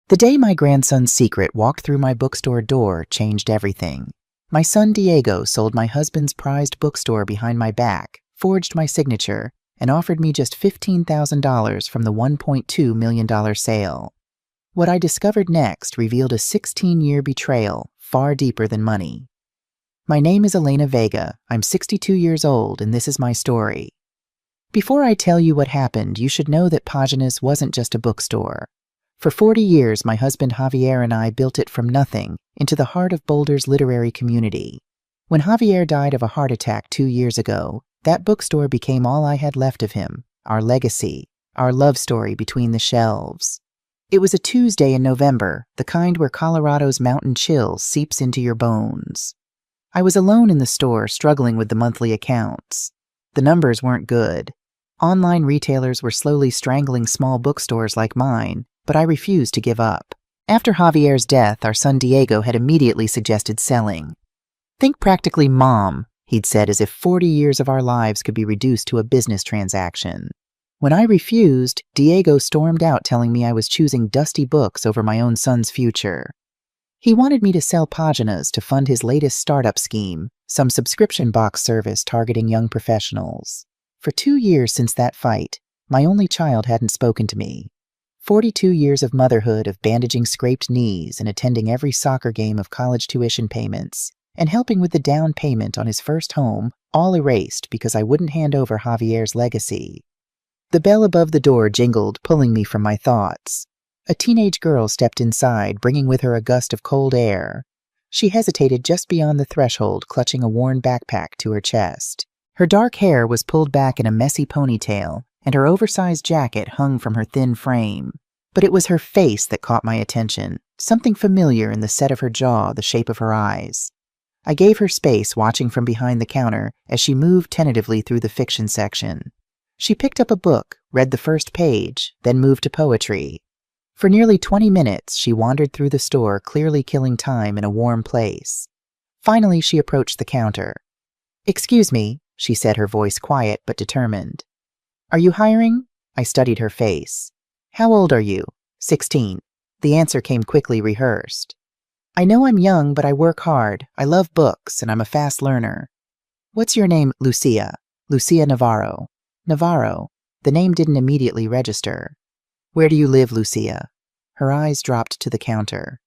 The day my grandson Secret walked through my bookstore door changed everything. My son Diego sold my husband's prized bookstore behind my back, forged my signature, and offered me just $15,000 from the $1.2 million sale. What I discovered next revealed a 16-year betrayal far deeper than money. My name is Elena Vega. I'm 62 years old, and this is my story. Before I tell you what happened, you should know that Páginas wasn't just a bookstore. For 40 years, my husband Javier and I built it from nothing into the heart of Boulder's literary community. When Javier died of a heart attack 2 years ago, that bookstore became all I had left of him, our legacy, our love story between the shelves. It was a Tuesday in November, the kind where Colorado's mountain chill seeps into your bones. I was alone in the store, struggling with the monthly accounts. The numbers weren't good. Online retailers were slowly strangling small bookstores like mine, but I refused to give up. After Javier's death, our son Diego had immediately suggested selling. "Think practically, Mom," he'd said, as if 40 years of our lives could be reduced to a business transaction. When I refused, Diego stormed out telling me I was choosing dusty books over my own son's future. He wanted me to sell Páginas to fund his latest startup scheme, some subscription box service targeting young professionals. For 2 years since that fight, my only child hadn't spoken to me. 42 years of motherhood, of bandaging scraped knees and attending every soccer game, of college tuition payments, and helping with the down payment on his first home, all erased because I wouldn't hand over Javier's legacy. The bell above the door jingled, pulling me from my thoughts. A teenage girl stepped inside, bringing with her a gust of cold air. She hesitated just beyond the threshold, clutching a worn backpack to her chest. Her dark hair was pulled back in a messy ponytail, and her oversized jacket hung from her thin frame. But it was her face that caught my attention, something familiar in the set of her jaw, the shape of her eyes. I gave her space, watching from behind the counter as she moved tentatively through the fiction section. She picked up a book, read the first page, then moved to poetry. For nearly 20 minutes, she wandered through the store, clearly killing time in a warm place. Finally, she approached the counter. "Excuse me," she said, her voice quiet but determined. "Are you hiring?" I studied her face. "How old are you?" 16. The answer came quickly rehearsed. "I know I'm young, but I work hard. I love books, and I'm a fast learner." "What's your name?" "Lucia. Lucia Navarro." Navarro. The name didn't immediately register. "Where do you live, Lucia?" Her eyes dropped to the counter.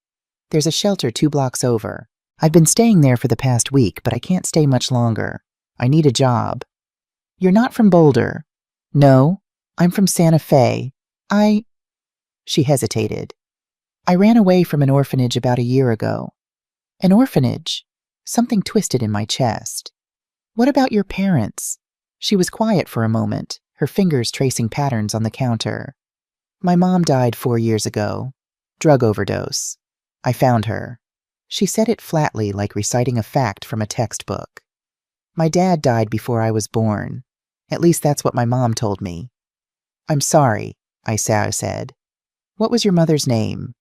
"There's a shelter 2 blocks over. I've been staying there for the past week, but I can't stay much longer. I need a job." "You're not from Boulder?" "No, I'm from Santa Fe. She hesitated. "I ran away from an orphanage about a year ago." "An orphanage?" Something twisted in my chest. "What about your parents?" She was quiet for a moment, her fingers tracing patterns on the counter. "My mom died 4 years ago. Drug overdose. I found her." She said it flatly, like reciting a fact from a textbook. "My dad died before I was born. At least that's what my mom told me." "I'm sorry," I said. "What was your mother's name?"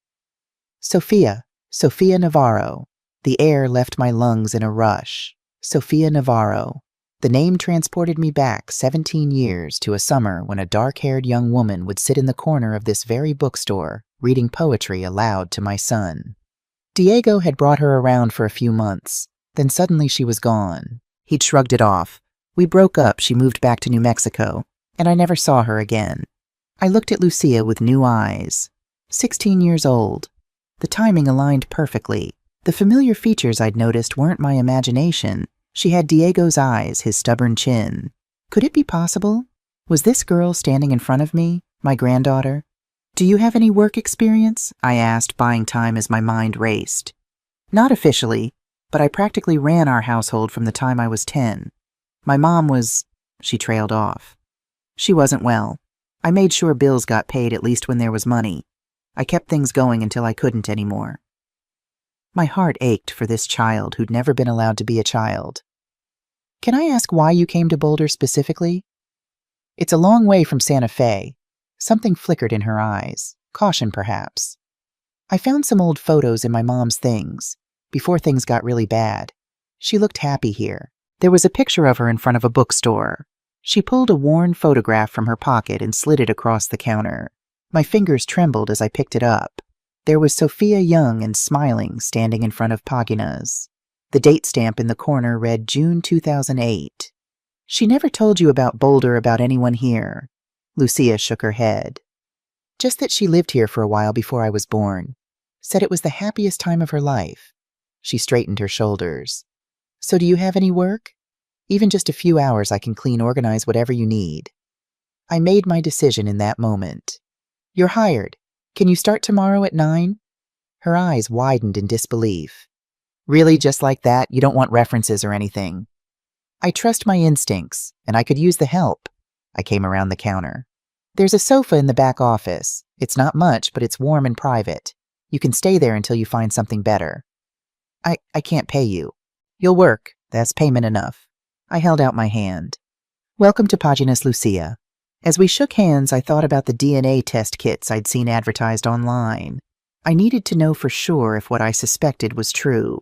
"Sophia. Sophia Navarro." The air left my lungs in a rush. Sophia Navarro. The name transported me back 17 years to a summer when a dark-haired young woman would sit in the corner of this very bookstore, reading poetry aloud to my son. Diego had brought her around for a few months. Then suddenly she was gone. He'd shrugged it off. We broke up, she moved back to New Mexico, and I never saw her again. I looked at Lucia with new eyes. 16 years old. The timing aligned perfectly. The familiar features I'd noticed weren't my imagination. She had Diego's eyes, his stubborn chin. Could it be possible? Was this girl standing in front of me, my granddaughter? "Do you have any work experience?" I asked, buying time as my mind raced. "Not officially, but I practically ran our household from the time I was 10. My mom was..." She trailed off. "She wasn't well. I made sure bills got paid at least when there was money. I kept things going until I couldn't anymore." My heart ached for this child who'd never been allowed to be a child. "Can I ask why you came to Boulder specifically?" "It's a long way from Santa Fe." Something flickered in her eyes. Caution, perhaps. "I found some old photos in my mom's things, before things got really bad. She looked happy here. There was a picture of her in front of a bookstore." She pulled a worn photograph from her pocket and slid it across the counter. My fingers trembled as I picked it up. There was Sophia Young and smiling, standing in front of Pagina's. The date stamp in the corner read June 2008. She never told you about Boulder about anyone here. Lucia shook her head. Just that she lived here for a while before I was born. Said it was the happiest time of her life. She straightened her shoulders. So do you have any work? Even just a few hours I can organize whatever you need. I made my decision in that moment. You're hired. Can you start tomorrow at 9? Her eyes widened in disbelief. Really, just like that? You don't want references or anything? I trust my instincts, and I could use the help. I came around the counter. There's a sofa in the back office. It's not much, but it's warm and private. You can stay there until you find something better. I can't pay you. You'll work. That's payment enough. I held out my hand. Welcome to Pagina's, Lucia. As we shook hands, I thought about the DNA test kits I'd seen advertised online. I needed to know for sure if what I suspected was true.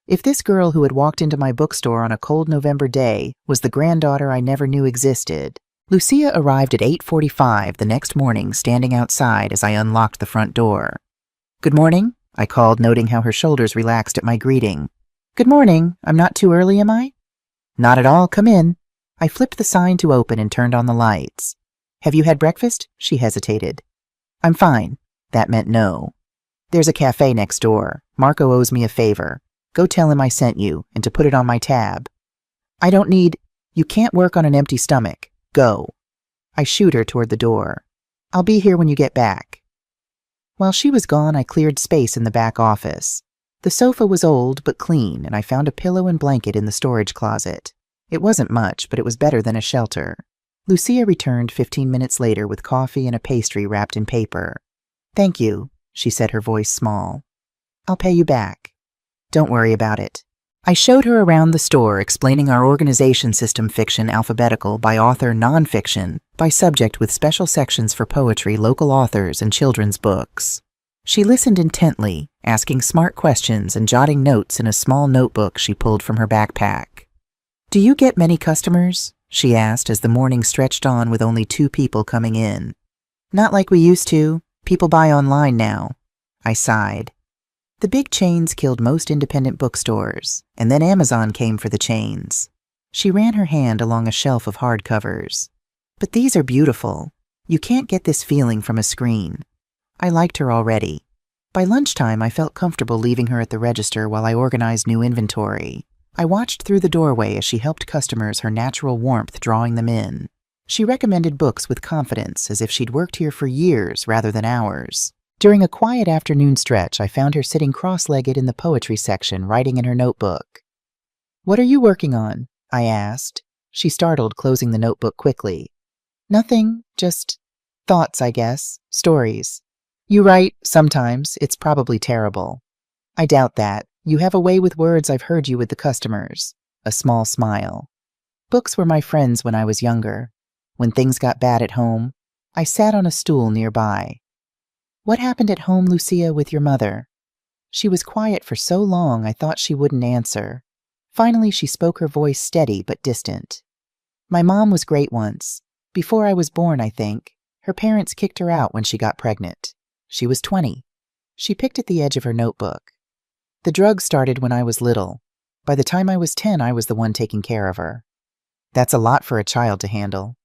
If this girl who had walked into my bookstore on a cold November day was the granddaughter I never knew existed. Lucia arrived at 8:45 the next morning, standing outside as I unlocked the front door. Good morning, I called, noting how her shoulders relaxed at my greeting. Good morning. I'm not too early, am I? Not at all. Come in. I flipped the sign to open and turned on the lights. Have you had breakfast? She hesitated. I'm fine. That meant no. There's a cafe next door. Marco owes me a favor. Go tell him I sent you, and to put it on my tab. I don't need... You can't work on an empty stomach. Go. I shooed her toward the door. I'll be here when you get back. While she was gone, I cleared space in the back office. The sofa was old but clean, and I found a pillow and blanket in the storage closet. It wasn't much, but it was better than a shelter. Lucia returned 15 minutes later with coffee and a pastry wrapped in paper. Thank you, she said, her voice small. I'll pay you back. Don't worry about it. I showed her around the store, explaining our organization system: fiction, alphabetical, by author, nonfiction, by subject, with special sections for poetry, local authors, and children's books. She listened intently, asking smart questions and jotting notes in a small notebook she pulled from her backpack. Do you get many customers? She asked as the morning stretched on with only 2 people coming in. Not like we used to. People buy online now. I sighed. The big chains killed most independent bookstores, and then Amazon came for the chains. She ran her hand along a shelf of hardcovers. But these are beautiful. You can't get this feeling from a screen. I liked her already. By lunchtime, I felt comfortable leaving her at the register while I organized new inventory. I watched through the doorway as she helped customers, her natural warmth drawing them in. She recommended books with confidence, as if she'd worked here for years rather than hours. During a quiet afternoon stretch, I found her sitting cross-legged in the poetry section, writing in her notebook. What are you working on? I asked. She startled, closing the notebook quickly. Nothing, just thoughts, I guess. Stories. You write, sometimes. It's probably terrible. I doubt that. You have a way with words. I've heard you with the customers. A small smile. Books were my friends when I was younger. When things got bad at home, I sat on a stool nearby. What happened at home, Lucia, with your mother? She was quiet for so long I thought she wouldn't answer. Finally, she spoke, her voice steady but distant. My mom was great once. Before I was born, I think. Her parents kicked her out when she got pregnant. She was 20. She picked at the edge of her notebook. The drugs started when I was little. By the time I was 10, I was the one taking care of her. That's a lot for a child to handle.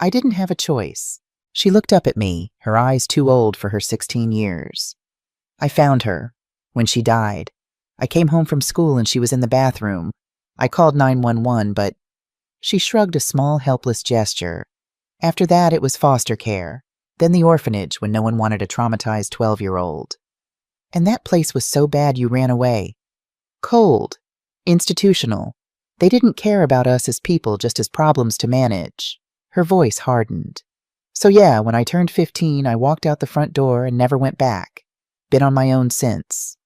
I didn't have a choice. She looked up at me, her eyes too old for her 16 years. I found her. When she died. I came home from school and she was in the bathroom. I called 911, but... She shrugged a small, helpless gesture. After that, it was foster care. Then the orphanage when no one wanted a traumatized 12-year-old. And that place was so bad you ran away. Cold. Institutional. They didn't care about us as people, just as problems to manage. Her voice hardened. So yeah, when I turned 15, I walked out the front door and never went back. Been on my own since.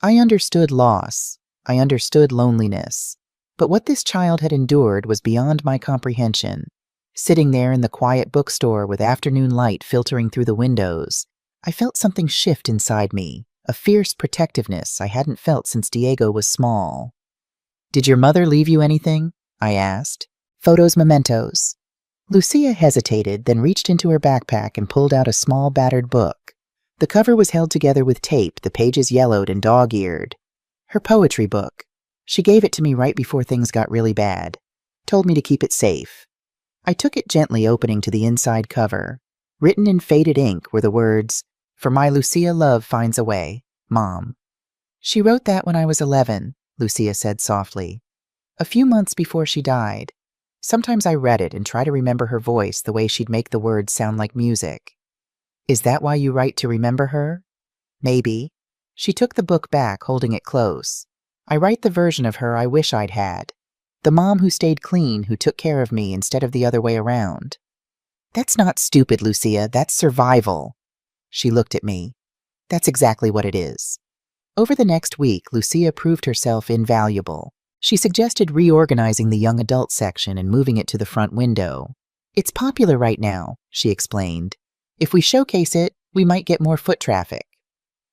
I understood loss. I understood loneliness. But what this child had endured was beyond my comprehension. Sitting there in the quiet bookstore with afternoon light filtering through the windows, I felt something shift inside me, a fierce protectiveness I hadn't felt since Diego was small. Did your mother leave you anything? I asked. Photos, mementos. Lucia hesitated, then reached into her backpack and pulled out a small battered book. The cover was held together with tape, the pages yellowed and dog-eared. Her poetry book. She gave it to me right before things got really bad. Told me to keep it safe. I took it gently, opening to the inside cover. Written in faded ink were the words, "For my Lucia, love finds a way, Mom." "She wrote that when I was 11, Lucia said softly. "A few months before she died. Sometimes I read it and try to remember her voice, the way she'd make the words sound like music." "Is that why you write to remember her?" "Maybe." She took the book back, holding it close. "I write the version of her I wish I'd had. The mom who stayed clean, who took care of me instead of the other way around." "That's not stupid, Lucia. That's survival." She looked at me. "That's exactly what it is." Over the next week, Lucia proved herself invaluable. She suggested reorganizing the young adult section and moving it to the front window. "It's popular right now," she explained. "If we showcase it, we might get more foot traffic."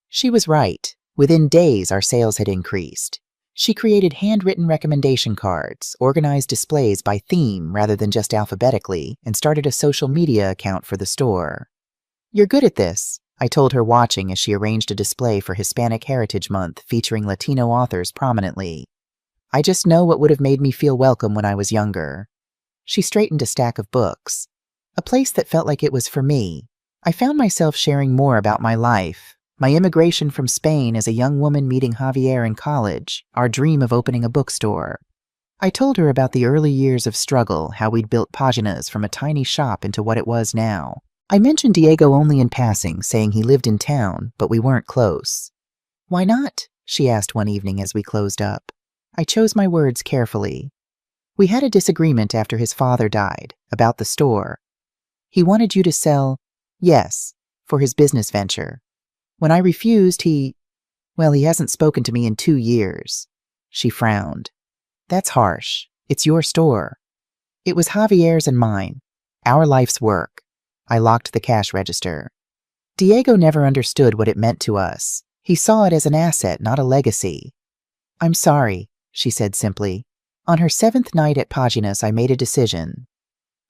She was right. Within days, our sales had increased. She created handwritten recommendation cards, organized displays by theme rather than just alphabetically, and started a social media account for the store. "You're good at this," I told her, watching as she arranged a display for Hispanic Heritage Month featuring Latino authors prominently. "I just know what would have made me feel welcome when I was younger." She straightened a stack of books. A place that felt like it was for me. I found myself sharing more about my life. My immigration from Spain as a young woman meeting Javier in college, our dream of opening a bookstore. I told her about the early years of struggle, how we'd built Páginas from a tiny shop into what it was now. I mentioned Diego only in passing, saying he lived in town, but we weren't close. "Why not?" she asked one evening as we closed up. I chose my words carefully. "We had a disagreement after his father died, about the store. He wanted you to sell, yes, for his business venture. When I refused, he hasn't spoken to me in 2 years. She frowned. "That's harsh. It's your store." "It was Javier's and mine. Our life's work." I locked the cash register. Diego never understood what it meant to us. He saw it as an asset, not a legacy. "I'm sorry," she said simply. On her 7th night at Páginas, I made a decision.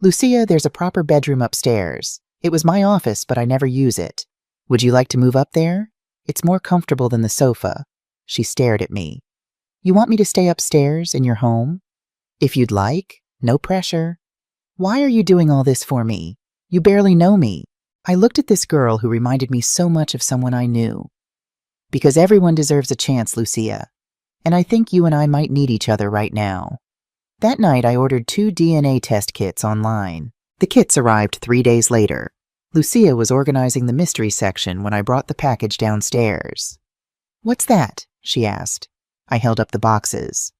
"Lucia, there's a proper bedroom upstairs. It was my office, but I never use it. Would you like to move up there? It's more comfortable than the sofa." She stared at me. "You want me to stay upstairs in your home?" "If you'd like. No pressure." "Why are you doing all this for me? You barely know me." I looked at this girl who reminded me so much of someone I knew. "Because everyone deserves a chance, Lucia. And I think you and I might need each other right now." That night, I ordered 2 DNA test kits online. The kits arrived 3 days later. Lucia was organizing the mystery section when I brought the package downstairs. "What's that?" she asked. I held up the boxes.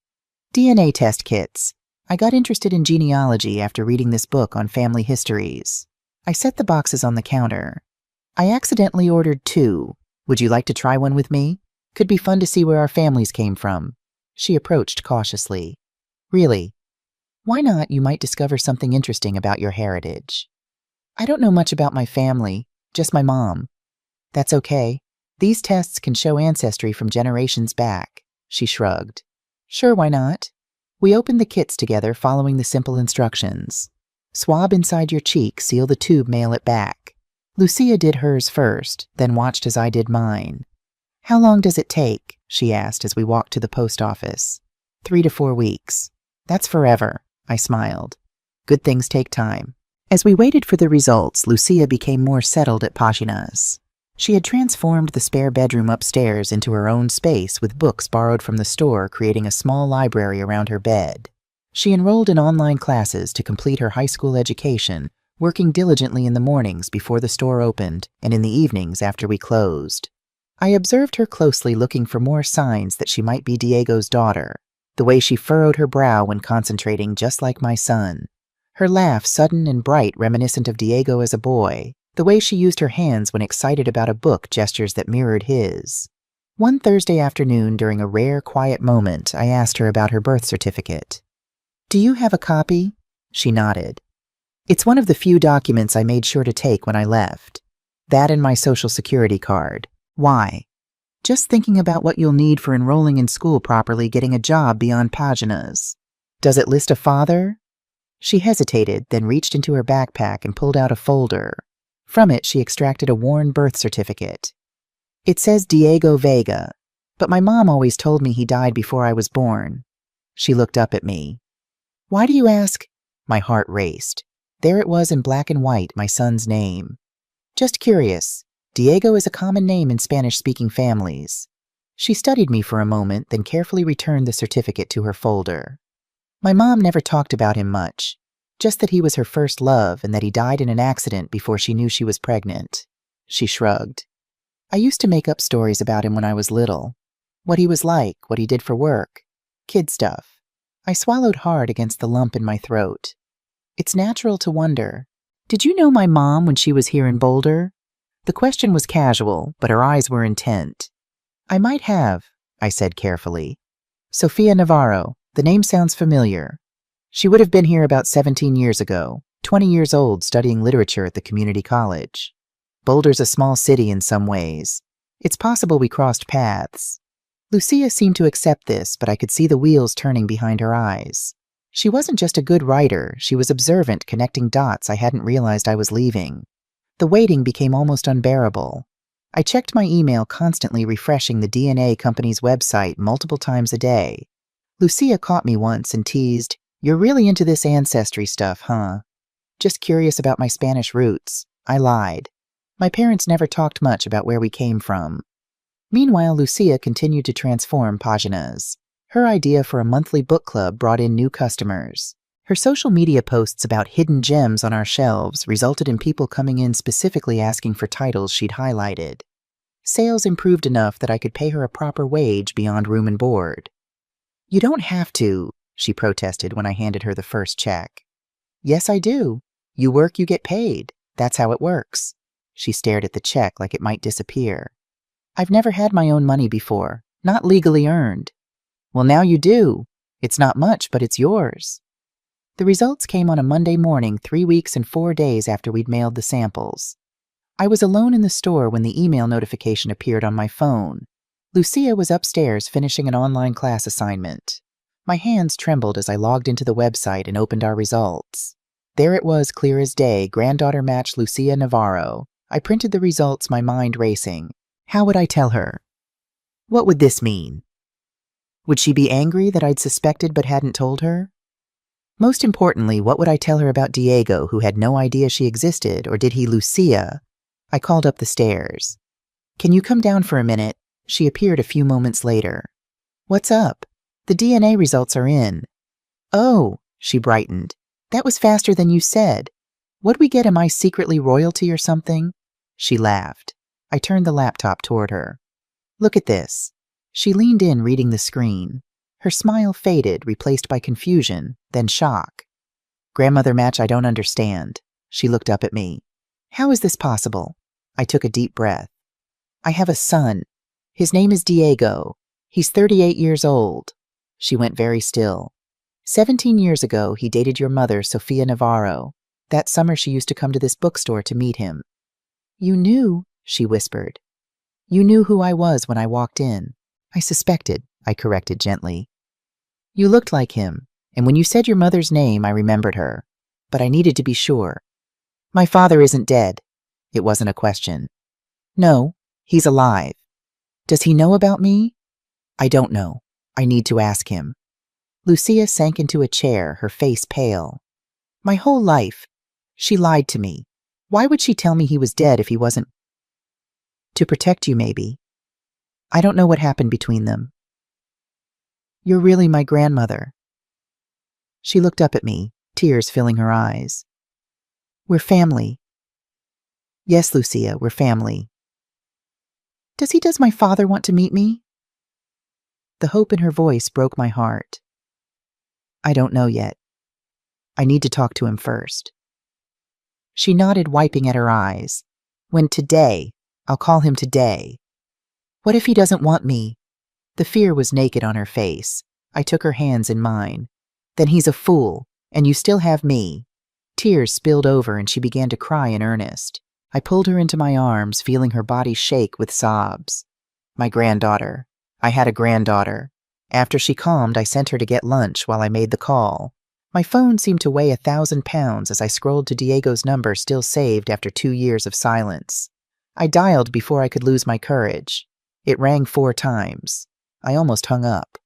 "DNA test kits. I got interested in genealogy after reading this book on family histories." I set the boxes on the counter. "I accidentally ordered 2. Would you like to try one with me? Could be fun to see where our families came from." She approached cautiously. "Really?" "Why not? You might discover something interesting about your heritage." "I don't know much about my family, just my mom." "That's okay. These tests can show ancestry from generations back." She shrugged. "Sure, why not?" We opened the kits together, following the simple instructions. Swab inside your cheek, seal the tube, mail it back. Lucia did hers first, then watched as I did mine. "How long does it take?" she asked as we walked to the post office. 3 to 4 weeks. "That's forever," I smiled. "Good things take time." As we waited for the results, Lucia became more settled at Páginas. She had transformed the spare bedroom upstairs into her own space with books borrowed from the store, creating a small library around her bed. She enrolled in online classes to complete her high school education, working diligently in the mornings before the store opened and in the evenings after we closed. I observed her closely, looking for more signs that she might be Diego's daughter, the way she furrowed her brow when concentrating, just like my son. Her laugh, sudden and bright, reminiscent of Diego as a boy. The way she used her hands when excited about a book, gestures that mirrored his. One Thursday afternoon, during a rare, quiet moment, I asked her about her birth certificate. "Do you have a copy?" She nodded. "It's one of the few documents I made sure to take when I left. That and my social security card." "Why?" "Just thinking about what you'll need for enrolling in school properly, getting a job beyond Páginas." "Does it list a father?" She hesitated, then reached into her backpack and pulled out a folder. From it, she extracted a worn birth certificate. It says Diego Vega, but my mom always told me he died before I was born. She looked up at me. Why do you ask? My heart raced. There it was in black and white, my son's name. Just curious. Diego is a common name in Spanish-speaking families. She studied me for a moment, then carefully returned the certificate to her folder. My mom never talked about him much, just that he was her first love and that he died in an accident before she knew she was pregnant. She shrugged. I used to make up stories about him when I was little. What he was like, what he did for work. Kid stuff. I swallowed hard against the lump in my throat. It's natural to wonder, did you know my mom when she was here in Boulder? The question was casual, but her eyes were intent. I might have, I said carefully. Sofia Navarro, the name sounds familiar. She would have been here about 17 years ago, 20 years old, studying literature at the community college. Boulder's a small city in some ways. It's possible we crossed paths. Lucia seemed to accept this, but I could see the wheels turning behind her eyes. She wasn't just a good writer, she was observant, connecting dots I hadn't realized I was leaving. The waiting became almost unbearable. I checked my email, constantly refreshing the DNA company's website multiple times a day. Lucia caught me once and teased, "You're really into this ancestry stuff, huh?" Just curious about my Spanish roots. I lied. My parents never talked much about where we came from. Meanwhile, Lucia continued to transform Páginas. Her idea for a monthly book club brought in new customers. Her social media posts about hidden gems on our shelves resulted in people coming in specifically asking for titles she'd highlighted. Sales improved enough that I could pay her a proper wage beyond room and board. "You don't have to," she protested when I handed her the first check. "Yes, I do. You work, you get paid. That's how it works." She stared at the check like it might disappear. "I've never had my own money before, not legally earned." "Well, now you do. It's not much, but it's yours." The results came on a Monday morning, 3 weeks and 4 days after we'd mailed the samples. I was alone in the store when the email notification appeared on my phone. Lucia was upstairs finishing an online class assignment. My hands trembled as I logged into the website and opened our results. There it was, clear as day, granddaughter match Lucia Navarro. I printed the results, my mind racing. How would I tell her? What would this mean? Would she be angry that I'd suspected but hadn't told her? Most importantly, what would I tell her about Diego, who had no idea she existed, or did he Lucia? I called up the stairs. "Can you come down for a minute?" She appeared a few moments later. "What's up?" "The DNA results are in." "Oh," she brightened. "That was faster than you said. What'd we get? Am I secretly royalty or something?" She laughed. I turned the laptop toward her. "Look at this." She leaned in, reading the screen. Her smile faded, replaced by confusion, then shock. "Grandmother match I don't understand." She looked up at me. "How is this possible?" I took a deep breath. "I have a son. His name is Diego. He's 38 years old." She went very still. 17 years ago, he dated your mother, Sofia Navarro. That summer, she used to come to this bookstore to meet him. "You knew," she whispered. "You knew who I was when I walked in." "I suspected," I corrected gently. "You looked like him, and when you said your mother's name, I remembered her. But I needed to be sure." "My father isn't dead." It wasn't a question. "No, he's alive." "Does he know about me?" "I don't know. I need to ask him." Lucia sank into a chair, her face pale. "My whole life. She lied to me. Why would she tell me he was dead if he wasn't?" "To protect you, maybe. I don't know what happened between them." "You're really my grandmother." She looked up at me, tears filling her eyes. "We're family." "Yes, Lucia, we're family." Does my father want to meet me?" The hope in her voice broke my heart. "I don't know yet. I need to talk to him first." She nodded, wiping at her eyes. "When today? I'll call him today." "What if he doesn't want me?" The fear was naked on her face. I took her hands in mine. "Then he's a fool, and you still have me." Tears spilled over and she began to cry in earnest. I pulled her into my arms, feeling her body shake with sobs. My granddaughter. I had a granddaughter. After she calmed, I sent her to get lunch while I made the call. My phone seemed to weigh 1,000 pounds as I scrolled to Diego's number still saved after 2 years of silence. I dialed before I could lose my courage. It rang 4 times. I almost hung up.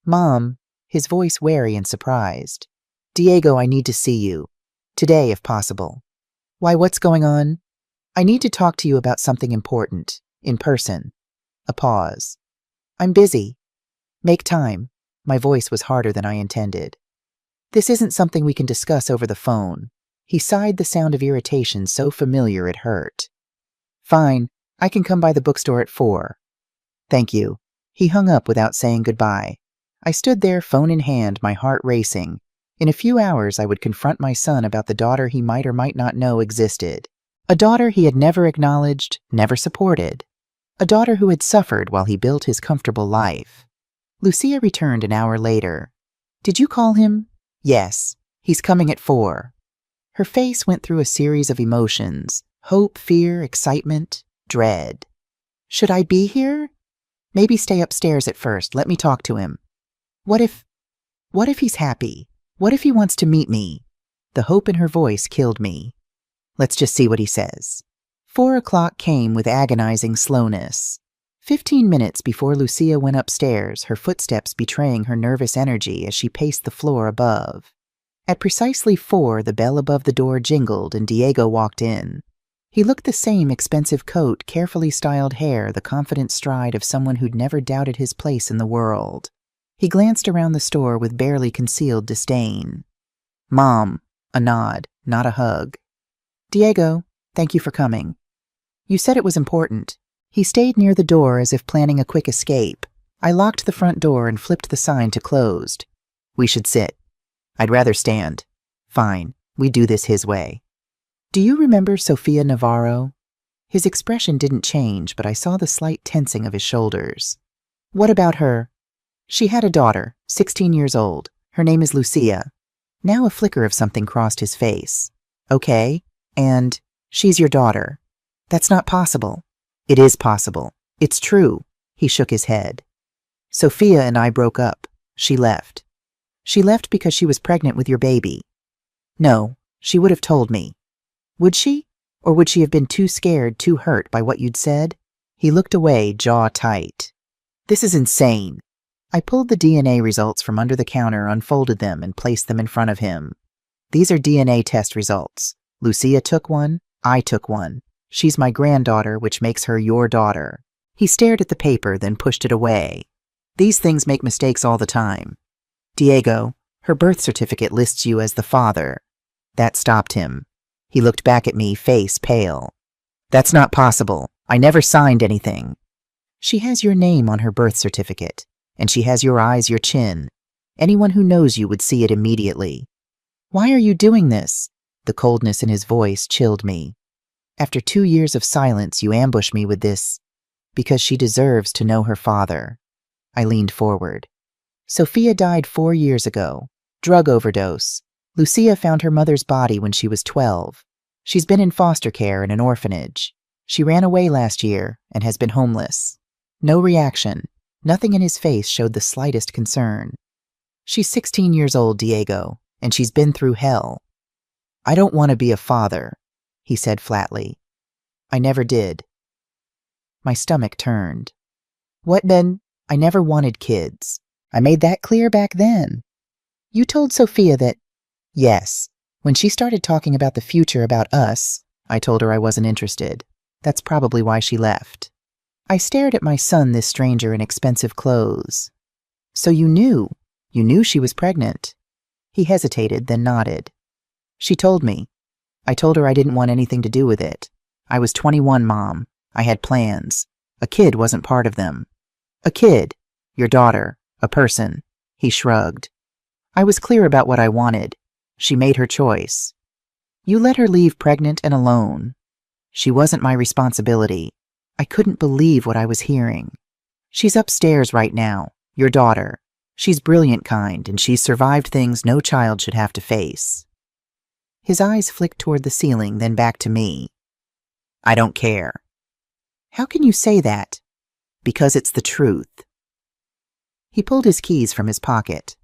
Mom, his voice wary and surprised. Diego, I need to see you. Today, if possible. Why, what's going on? I need to talk to you about something important. In person. A pause. I'm busy. Make time. My voice was harder than I intended. This isn't something we can discuss over the phone. He sighed, the sound of irritation so familiar it hurt. Fine, I can come by the bookstore at 4. Thank you. He hung up without saying goodbye. I stood there, phone in hand, my heart racing. In a few hours I would confront my son about the daughter he might or might not know existed. A daughter he had never acknowledged, never supported. A daughter who had suffered while he built his comfortable life. Lucia returned an hour later. Did you call him? Yes. He's coming at 4. Her face went through a series of emotions. Hope, fear, excitement, dread. Should I be here? Maybe stay upstairs at first. Let me talk to him. What if he's happy? What if he wants to meet me? The hope in her voice killed me. Let's just see what he says. 4 o'clock came with agonizing slowness. 15 minutes before Lucia went upstairs, her footsteps betraying her nervous energy as she paced the floor above. At precisely 4, the bell above the door jingled and Diego walked in. He looked the same: expensive coat, carefully styled hair, the confident stride of someone who'd never doubted his place in the world. He glanced around the store with barely concealed disdain. Mom, a nod, not a hug. Diego, thank you for coming. You said it was important. He stayed near the door as if planning a quick escape. I locked the front door and flipped the sign to closed. We should sit. I'd rather stand. Fine, we do this his way. Do you remember Sofia Navarro? His expression didn't change, but I saw the slight tensing of his shoulders. What about her? She had a daughter, 16 years old. Her name is Lucia. Now a flicker of something crossed his face. Okay, and she's your daughter. That's not possible. It is possible. It's true. He shook his head. Sophia and I broke up. She left. She left because she was pregnant with your baby. No, she would have told me. Would she? Or would she have been too scared, too hurt by what you'd said? He looked away, jaw tight. This is insane. I pulled the DNA results from under the counter, unfolded them, and placed them in front of him. These are DNA test results. Lucia took one. I took one. She's my granddaughter, which makes her your daughter. He stared at the paper, then pushed it away. These things make mistakes all the time. Diego, her birth certificate lists you as the father. That stopped him. He looked back at me, face pale. That's not possible. I never signed anything. She has your name on her birth certificate, and she has your eyes, your chin. Anyone who knows you would see it immediately. Why are you doing this? The coldness in his voice chilled me. After 2 years of silence, you ambush me with this. Because she deserves to know her father. I leaned forward. Sophia died 4 years ago. Drug overdose. Lucia found her mother's body when she was 12. She's been in foster care in an orphanage. She ran away last year and has been homeless. No reaction. Nothing in his face showed the slightest concern. She's 16 years old, Diego, and she's been through hell. I don't want to be a father, he said flatly. I never did. My stomach turned. What then? I never wanted kids. I made that clear back then. You told Sophia that... Yes. When she started talking about the future, about us, I told her I wasn't interested. That's probably why she left. I stared at my son, this stranger in expensive clothes. So you knew? You knew she was pregnant? He hesitated, then nodded. She told me. I told her I didn't want anything to do with it. I was 21, Mom. I had plans. A kid wasn't part of them. A kid. Your daughter. A person. He shrugged. I was clear about what I wanted. She made her choice. You let her leave pregnant and alone. She wasn't my responsibility. I couldn't believe what I was hearing. She's upstairs right now. Your daughter. She's brilliant kind, and she's survived things no child should have to face. His eyes flicked toward the ceiling, then back to me. I don't care. How can you say that? Because it's the truth. He pulled his keys from his pocket.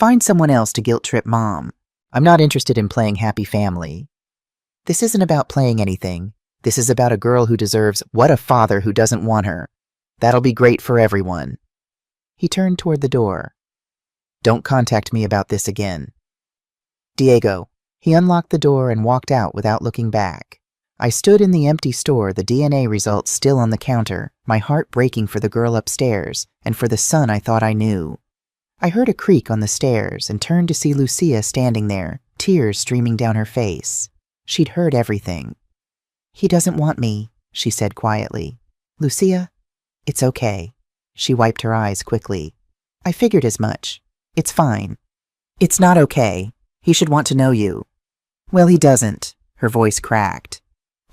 Find someone else to guilt-trip Mom. I'm not interested in playing happy family. This isn't about playing anything. This is about a girl who deserves what a father who doesn't want her. That'll be great for everyone. He turned toward the door. Don't contact me about this again. Diego. He unlocked the door and walked out without looking back. I stood in the empty store, the DNA results still on the counter, my heart breaking for the girl upstairs and for the son I thought I knew. I heard a creak on the stairs and turned to see Lucia standing there, tears streaming down her face. She'd heard everything. He doesn't want me, she said quietly. Lucia, it's okay. She wiped her eyes quickly. I figured as much. It's fine. It's not okay. He should want to know you. Well, he doesn't. Her voice cracked.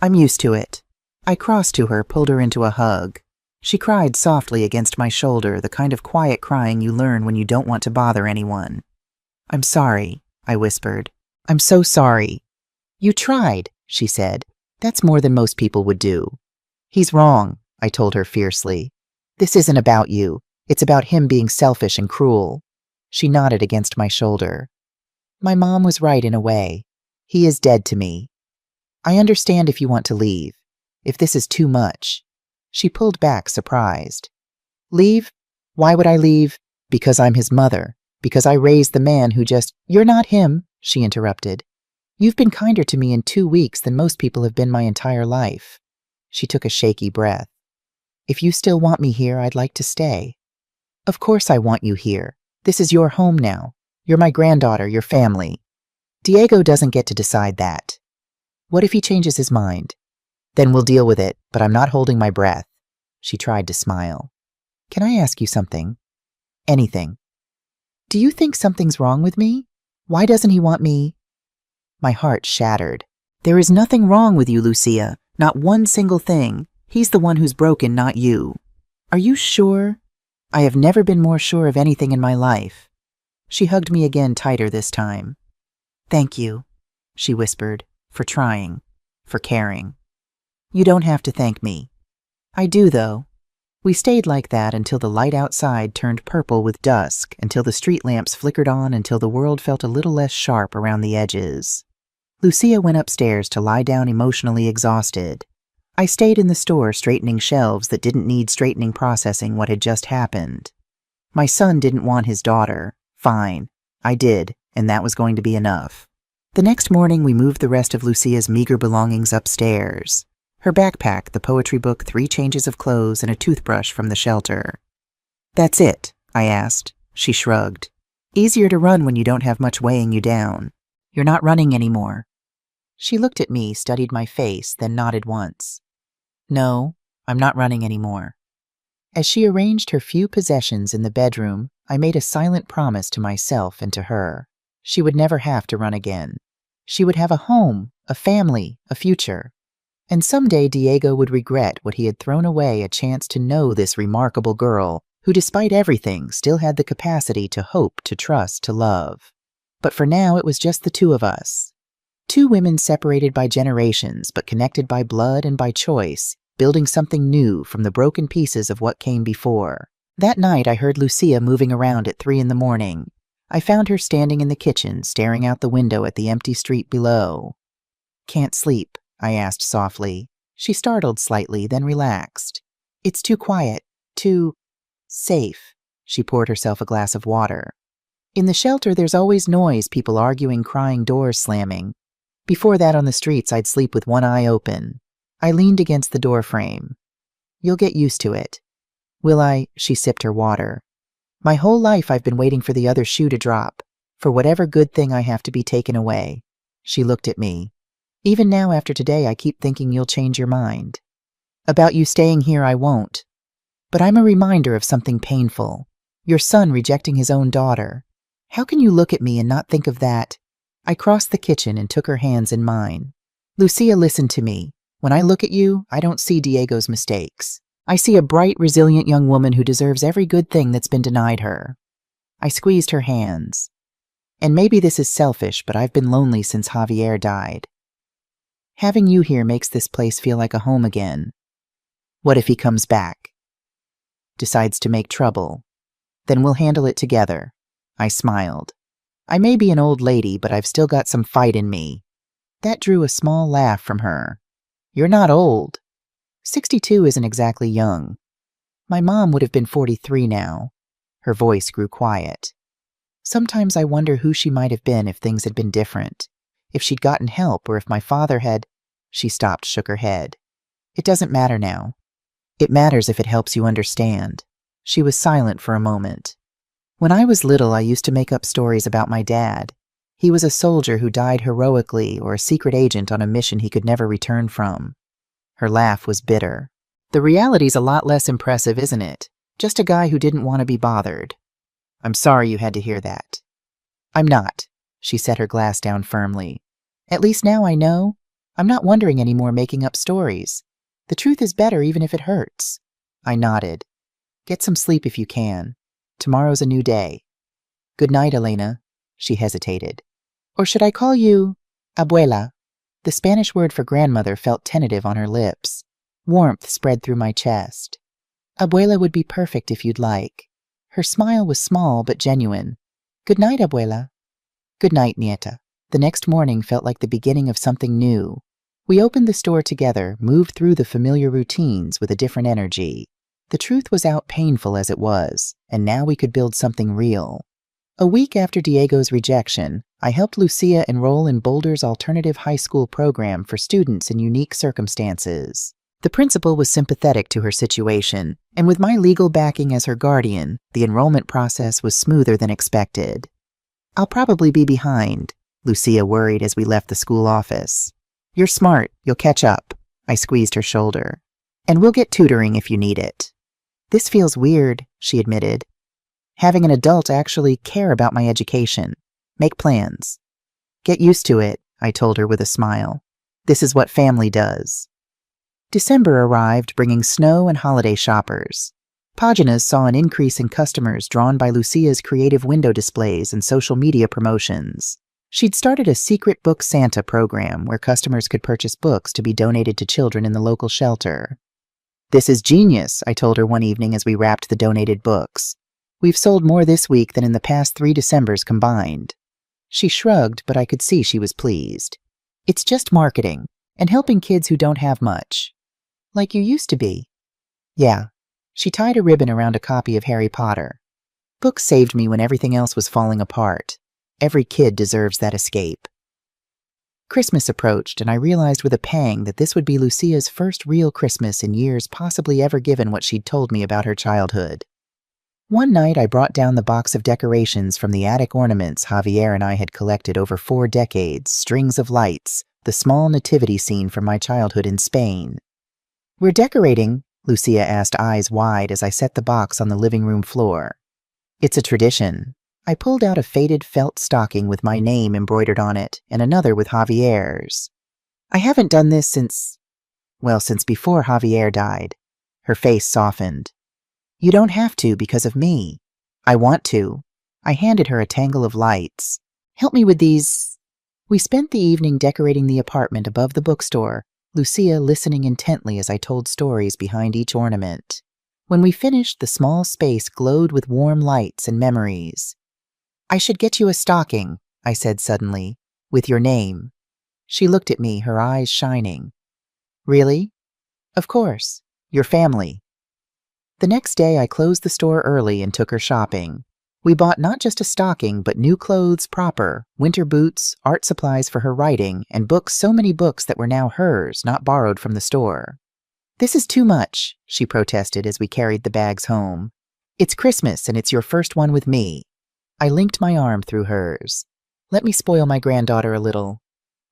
I'm used to it. I crossed to her, pulled her into a hug. She cried softly against my shoulder, the kind of quiet crying you learn when you don't want to bother anyone. I'm sorry, I whispered. I'm so sorry. You tried, she said. That's more than most people would do. He's wrong, I told her fiercely. This isn't about you. It's about him being selfish and cruel. She nodded against my shoulder. My mom was right in a way. He is dead to me. I understand if you want to leave. If this is too much. She pulled back, surprised. Leave? Why would I leave? Because I'm his mother. Because I raised the man who just— You're not him, she interrupted. You've been kinder to me in 2 weeks than most people have been my entire life. She took a shaky breath. If you still want me here, I'd like to stay. Of course I want you here. This is your home now. You're my granddaughter, your family. Diego doesn't get to decide that. What if he changes his mind? Then we'll deal with it, but I'm not holding my breath. She tried to smile. Can I ask you something? Anything. Do you think something's wrong with me? Why doesn't he want me? My heart shattered. There is nothing wrong with you, Lucia. Not one single thing. He's the one who's broken, not you. Are you sure? I have never been more sure of anything in my life. She hugged me again tighter this time. Thank you, she whispered, for trying, for caring. You don't have to thank me. I do, though. We stayed like that until the light outside turned purple with dusk, until the street lamps flickered on, until the world felt a little less sharp around the edges. Lucia went upstairs to lie down emotionally exhausted. I stayed in the store straightening shelves that didn't need straightening, processing what had just happened. My son didn't want his daughter. Fine. I did, and that was going to be enough. The next morning we moved the rest of Lucia's meager belongings upstairs. Her backpack, the poetry book, 3 changes of clothes, and a toothbrush from the shelter. That's it, I asked. She shrugged. Easier to run when you don't have much weighing you down. You're not running anymore. She looked at me, studied my face, then nodded once. No, I'm not running anymore. As she arranged her few possessions in the bedroom, I made a silent promise to myself and to her. She would never have to run again. She would have a home, a family, a future. And someday Diego would regret what he had thrown away, a chance to know this remarkable girl who, despite everything, still had the capacity to hope, to trust, to love. But for now, it was just the 2 of us. 2 women separated by generations, but connected by blood and by choice, building something new from the broken pieces of what came before. That night, I heard Lucia moving around at 3 a.m. I found her standing in the kitchen, staring out the window at the empty street below. Can't sleep, I asked softly. She startled slightly, then relaxed. It's too quiet, too safe. She poured herself a glass of water. In the shelter, there's always noise, people arguing, crying, doors slamming. Before that, on the streets, I'd sleep with one eye open. I leaned against the door frame. You'll get used to it. Will I? She sipped her water. My whole life I've been waiting for the other shoe to drop, for whatever good thing I have to be taken away. She looked at me. Even now, after today, I keep thinking you'll change your mind. About you staying here, I won't. But I'm a reminder of something painful. Your son rejecting his own daughter. How can you look at me and not think of that? I crossed the kitchen and took her hands in mine. Lucia, listen to me. When I look at you, I don't see Diego's mistakes. I see a bright, resilient young woman who deserves every good thing that's been denied her. I squeezed her hands. And maybe this is selfish, but I've been lonely since Javier died. Having you here makes this place feel like a home again. What if he comes back? Decides to make trouble? Then we'll handle it together. I smiled. I may be an old lady, but I've still got some fight in me. That drew a small laugh from her. You're not old. 62 isn't exactly young. My mom would have been 43 now. Her voice grew quiet. Sometimes I wonder who she might have been if things had been different. If she'd gotten help, or if my father had... She stopped, shook her head. It doesn't matter now. It matters if it helps you understand. She was silent for a moment. When I was little, I used to make up stories about my dad. He was a soldier who died heroically, or a secret agent on a mission he could never return from. Her laugh was bitter. The reality's a lot less impressive, isn't it? Just a guy who didn't want to be bothered. I'm sorry you had to hear that. I'm not. She set her glass down firmly. At least now I know. I'm not wondering anymore making up stories. The truth is better even if it hurts. I nodded. Get some sleep if you can. Tomorrow's a new day. Good night, Elena. She hesitated. Or should I call you abuela? The Spanish word for grandmother felt tentative on her lips. Warmth spread through my chest. Abuela would be perfect if you'd like. Her smile was small but genuine. Good night, abuela. Good night, nieta. The next morning felt like the beginning of something new. We opened the store together, moved through the familiar routines with a different energy. The truth was out painful as it was, and now we could build something real. A week after Diego's rejection, I helped Lucia enroll in Boulder's alternative high school program for students in unique circumstances. The principal was sympathetic to her situation, and with my legal backing as her guardian, the enrollment process was smoother than expected. I'll probably be behind, Lucia worried as we left the school office. You're smart, you'll catch up. I squeezed her shoulder. And we'll get tutoring if you need it. This feels weird, she admitted. Having an adult actually care about my education. Make plans. Get used to it, I told her with a smile. This is what family does. December arrived, bringing snow and holiday shoppers. Pagina's saw an increase in customers drawn by Lucia's creative window displays and social media promotions. She'd started a secret Book Santa program where customers could purchase books to be donated to children in the local shelter. This is genius, I told her one evening as we wrapped the donated books. We've sold more this week than in the past 3 Decembers combined. She shrugged, but I could see she was pleased. It's just marketing, and helping kids who don't have much. Like you used to be. Yeah. She tied a ribbon around a copy of Harry Potter. Books saved me when everything else was falling apart. Every kid deserves that escape. Christmas approached, and I realized with a pang that this would be Lucia's first real Christmas in years possibly ever given what she'd told me about her childhood. One night I brought down the box of decorations from the attic ornaments Javier and I had collected over 4 decades, strings of lights, the small nativity scene from my childhood in Spain. We're decorating, Lucia asked, eyes wide, as I set the box on the living room floor. It's a tradition. I pulled out a faded felt stocking with my name embroidered on it, and another with Javier's. I haven't done this since before Javier died. Her face softened. You don't have to because of me. I want to. I handed her a tangle of lights. Help me with these. We spent the evening decorating the apartment above the bookstore, Lucia listening intently as I told stories behind each ornament. When we finished, the small space glowed with warm lights and memories. I should get you a stocking, I said suddenly, with your name. She looked at me, her eyes shining. Really? Of course. Your family. The next day I closed the store early and took her shopping. We bought not just a stocking, but new clothes proper, winter boots, art supplies for her writing, and books, so many books that were now hers, not borrowed from the store. This is too much, she protested as we carried the bags home. It's Christmas and it's your first one with me. I linked my arm through hers. Let me spoil my granddaughter a little.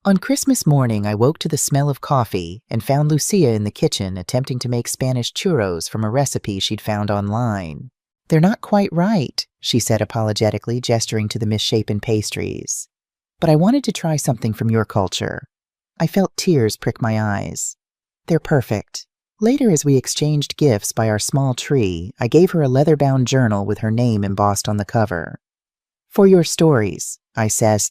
On Christmas morning, I woke to the smell of coffee and found Lucia in the kitchen attempting to make Spanish churros from a recipe she'd found online. They're not quite right, she said apologetically, gesturing to the misshapen pastries. But I wanted to try something from your culture. I felt tears prick my eyes. They're perfect. Later, as we exchanged gifts by our small tree, I gave her a leather-bound journal with her name embossed on the cover. For your stories, I said.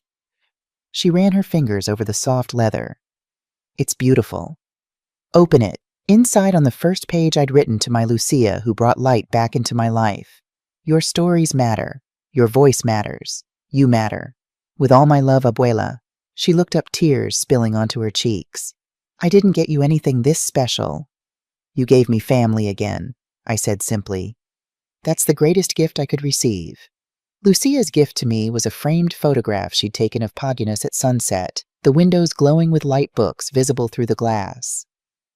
She ran her fingers over the soft leather. It's beautiful. Open it. Inside on the first page I'd written to my Lucia, who brought light back into my life. Your stories matter. Your voice matters. You matter. With all my love, abuela. She looked up, tears spilling onto her cheeks. I didn't get you anything this special. You gave me family again, I said simply. That's the greatest gift I could receive. Lucia's gift to me was a framed photograph she'd taken of Pagunas at sunset, the windows glowing with light books visible through the glass.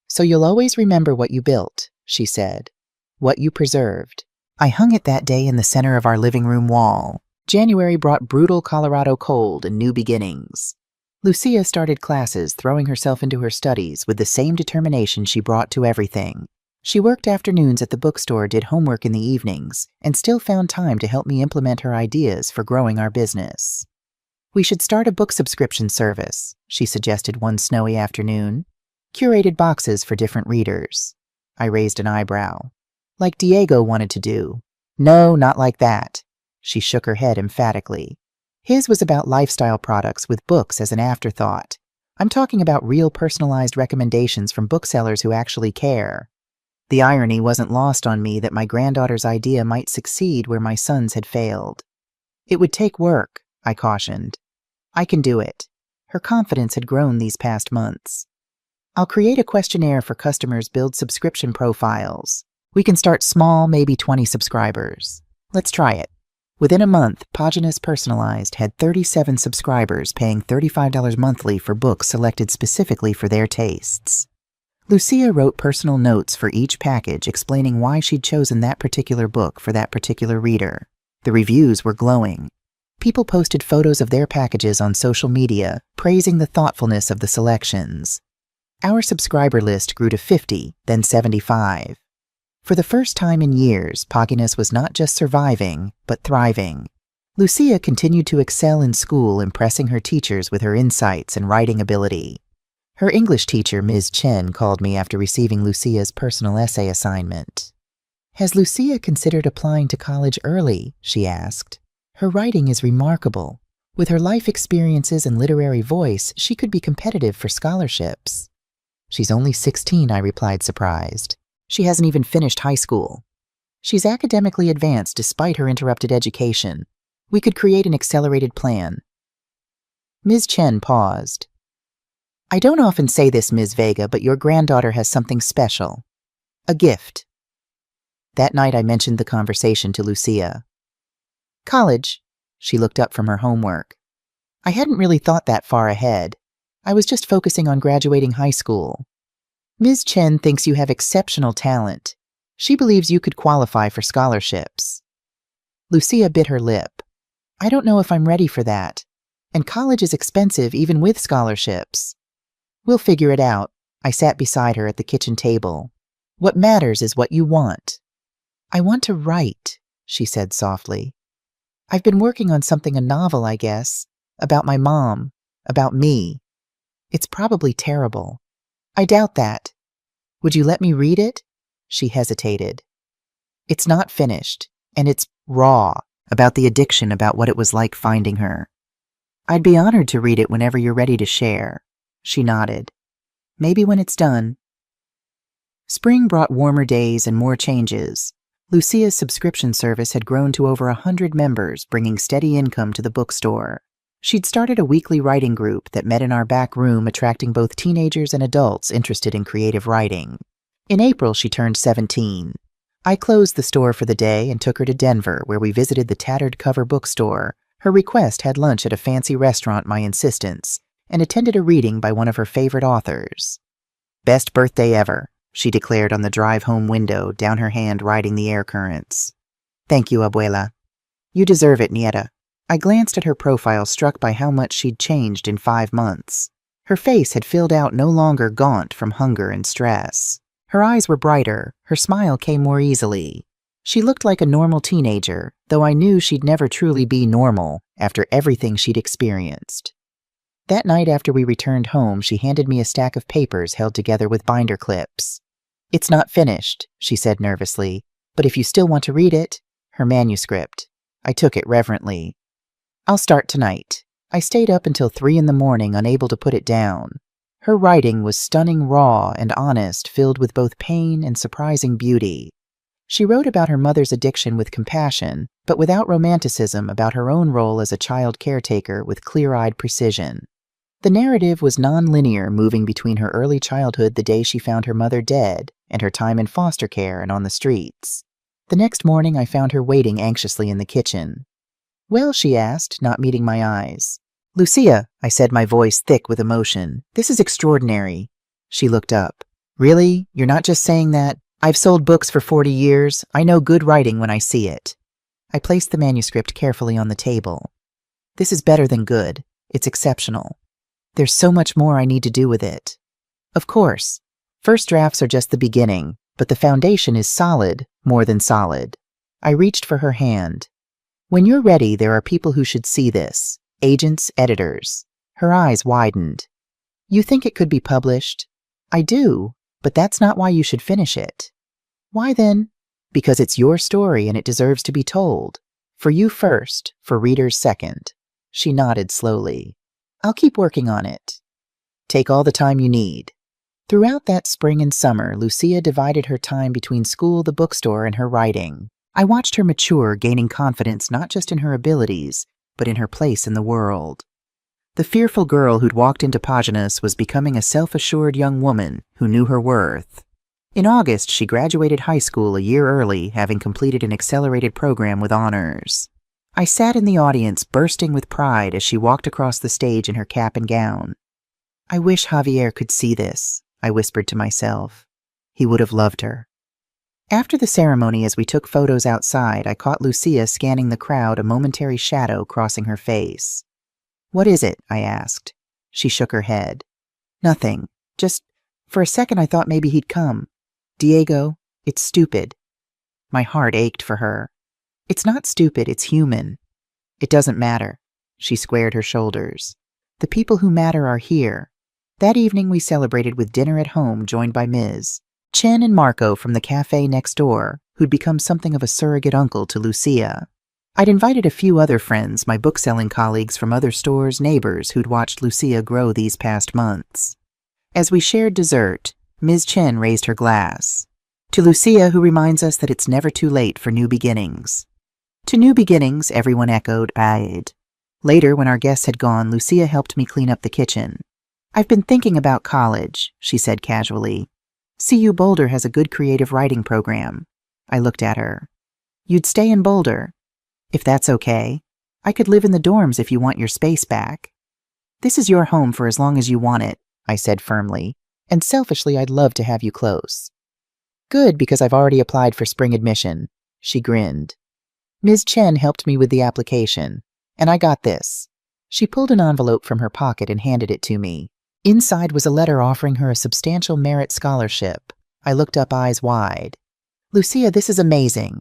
So you'll always remember what you built, she said, what you preserved. I hung it that day in the center of our living room wall. January brought brutal Colorado cold and new beginnings. Lucia started classes, throwing herself into her studies with the same determination she brought to everything. She worked afternoons at the bookstore, did homework in the evenings, and still found time to help me implement her ideas for growing our business. We should start a book subscription service, she suggested one snowy afternoon. Curated boxes for different readers. I raised an eyebrow. Like Diego wanted to do. No, not like that. She shook her head emphatically. His was about lifestyle products with books as an afterthought. I'm talking about real personalized recommendations from booksellers who actually care. The irony wasn't lost on me that my granddaughter's idea might succeed where my son's had failed. It would take work, I cautioned. I can do it. Her confidence had grown these past months. I'll create a questionnaire for customers, build subscription profiles. We can start small, maybe 20 subscribers. Let's try it. Within a month, Pagunas Personalized had 37 subscribers paying $35 monthly for books selected specifically for their tastes. Lucia wrote personal notes for each package explaining why she'd chosen that particular book for that particular reader. The reviews were glowing. People posted photos of their packages on social media, praising the thoughtfulness of the selections. Our subscriber list grew to 50, then 75. For the first time in years, Pagunas was not just surviving, but thriving. Lucia continued to excel in school, impressing her teachers with her insights and writing ability. Her English teacher, Ms. Chen, called me after receiving Lucia's personal essay assignment. Has Lucia considered applying to college early? She asked. Her writing is remarkable. With her life experiences and literary voice, she could be competitive for scholarships. She's only 16, I replied, surprised. She hasn't even finished high school. She's academically advanced despite her interrupted education. We could create an accelerated plan. Ms. Chen paused. I don't often say this, Ms. Vega, but your granddaughter has something special. A gift. That night I mentioned the conversation to Lucia. College. She looked up from her homework. I hadn't really thought that far ahead. I was just focusing on graduating high school. Ms. Chen thinks you have exceptional talent. She believes you could qualify for scholarships. Lucia bit her lip. I don't know if I'm ready for that. And college is expensive even with scholarships. We'll figure it out. I sat beside her at the kitchen table. What matters is what you want. I want to write, she said softly. I've been working on something, a novel, I guess, about my mom, about me. It's probably terrible. I doubt that. Would you let me read it? She hesitated. It's not finished, and it's raw, about the addiction, about what it was like finding her. I'd be honored to read it whenever you're ready to share. She nodded. Maybe when it's done. Spring brought warmer days and more changes. Lucia's subscription service had grown to over 100 members, bringing steady income to the bookstore. She'd started a weekly writing group that met in our back room, attracting both teenagers and adults interested in creative writing. In April, she turned 17. I closed the store for the day and took her to Denver, where we visited the tattered cover bookstore. Her request, had lunch at a fancy restaurant, my insistence, and attended a reading by one of her favorite authors. Best birthday ever, she declared on the drive-home window, down her hand riding the air currents. Thank you, abuela. You deserve it, nieta. I glanced at her profile, struck by how much she'd changed in 5 months. Her face had filled out, no longer gaunt from hunger and stress. Her eyes were brighter, her smile came more easily. She looked like a normal teenager, though I knew she'd never truly be normal after everything she'd experienced. That night after we returned home, she handed me a stack of papers held together with binder clips. It's not finished, she said nervously, but if you still want to read it, her manuscript. I took it reverently. I'll start tonight. I stayed up until 3 in the morning, unable to put it down. Her writing was stunning, raw and honest, filled with both pain and surprising beauty. She wrote about her mother's addiction with compassion, but without romanticism about her own role as a child caretaker with clear-eyed precision. The narrative was non-linear, moving between her early childhood the day she found her mother dead and her time in foster care and on the streets. The next morning I found her waiting anxiously in the kitchen. "Well," she asked, not meeting my eyes. "Lucia," I said, my voice thick with emotion, "this is extraordinary." She looked up. "Really? You're not just saying that? I've sold books for 40 years. I know good writing when I see it." I placed the manuscript carefully on the table. "This is better than good. It's exceptional. There's so much more I need to do with it." "Of course. First drafts are just the beginning, but the foundation is solid, more than solid." I reached for her hand. "When you're ready, there are people who should see this. Agents, editors." Her eyes widened. "You think it could be published?" "I do, but that's not why you should finish it." "Why then?" "Because it's your story and it deserves to be told. For you first, for readers second." She nodded slowly. "I'll keep working on it." "Take all the time you need." Throughout that spring and summer, Lucia divided her time between school, the bookstore, and her writing. I watched her mature, gaining confidence not just in her abilities, but in her place in the world. The fearful girl who'd walked into Paginas was becoming a self-assured young woman who knew her worth. In August, she graduated high school a year early, having completed an accelerated program with honors. I sat in the audience, bursting with pride as she walked across the stage in her cap and gown. "I wish Javier could see this," I whispered to myself. He would have loved her. After the ceremony, as we took photos outside, I caught Lucia scanning the crowd, a momentary shadow crossing her face. "What is it?" I asked. She shook her head. "Nothing. Just, for a second I thought maybe he'd come. Diego, it's stupid." My heart ached for her. "It's not stupid, it's human." "It doesn't matter." She squared her shoulders. "The people who matter are here." That evening we celebrated with dinner at home, joined by Ms. Chen and Marco from the cafe next door, who'd become something of a surrogate uncle to Lucia. I'd invited a few other friends, my bookselling colleagues from other stores, neighbors who'd watched Lucia grow these past months. As we shared dessert, Ms. Chen raised her glass. "To Lucia, who reminds us that it's never too late for new beginnings." "To new beginnings," everyone echoed, "aid." Later, when our guests had gone, Lucia helped me clean up the kitchen. "I've been thinking about college," she said casually. "CU Boulder has a good creative writing program." I looked at her. "You'd stay in Boulder?" "If that's okay. I could live in the dorms if you want your space back." "This is your home for as long as you want it," I said firmly, "and selfishly I'd love to have you close." "Good, because I've already applied for spring admission." She grinned. Ms. Chen helped me with the application, and I got this. She pulled an envelope from her pocket and handed it to me. Inside was a letter offering her a substantial merit scholarship. I looked up, eyes wide. "Lucia, this is amazing.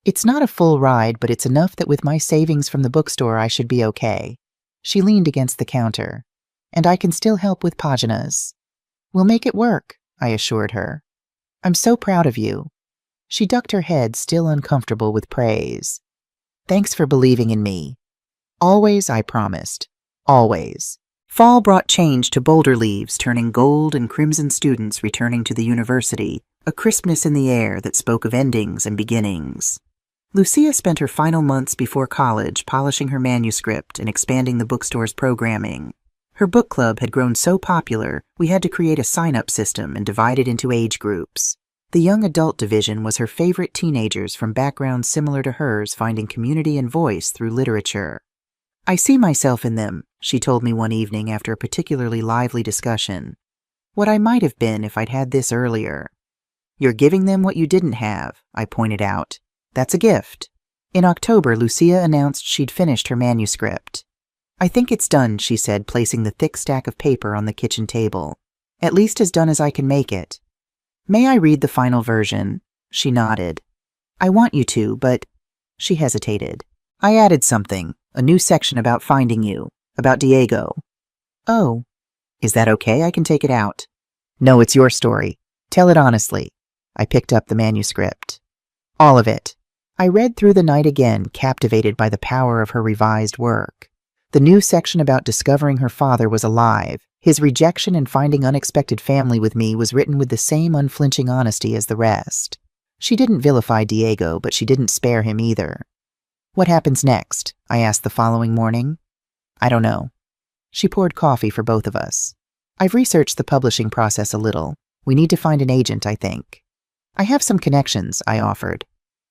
It's not a full ride, but it's enough that with my savings from the bookstore I should be okay." She leaned against the counter. "And I can still help with Paginas." "We'll make it work," I assured her. "I'm so proud of you." She ducked her head, still uncomfortable with praise. "Thanks for believing in me." "Always," I promised. "Always." Fall brought change to Boulder leaves, turning gold and crimson students returning to the university, a crispness in the air that spoke of endings and beginnings. Lucia spent her final months before college polishing her manuscript and expanding the bookstore's programming. Her book club had grown so popular, we had to create a sign-up system and divide it into age groups. The young adult division was her favorite teenagers from backgrounds similar to hers, finding community and voice through literature. "I see myself in them," she told me one evening after a particularly lively discussion. "What I might have been if I'd had this earlier." "You're giving them what you didn't have," I pointed out. "That's a gift." In October, Lucia announced she'd finished her manuscript. "I think it's done," she said, placing the thick stack of paper on the kitchen table. "At least as done as I can make it." "May I read the final version?" She nodded. "I want you to, but—" She hesitated. "I added something. A new section about finding you, about Diego." "Oh. Is that okay? I can take it out." "No, it's your story. Tell it honestly." I picked up the manuscript. "All of it." I read through the night again, captivated by the power of her revised work. The new section about discovering her father was alive. His rejection and finding unexpected family with me was written with the same unflinching honesty as the rest. She didn't vilify Diego, but she didn't spare him either. "What happens next?" I asked the following morning. "I don't know." She poured coffee for both of us. "I've researched the publishing process a little. We need to find an agent, I think." "I have some connections," I offered.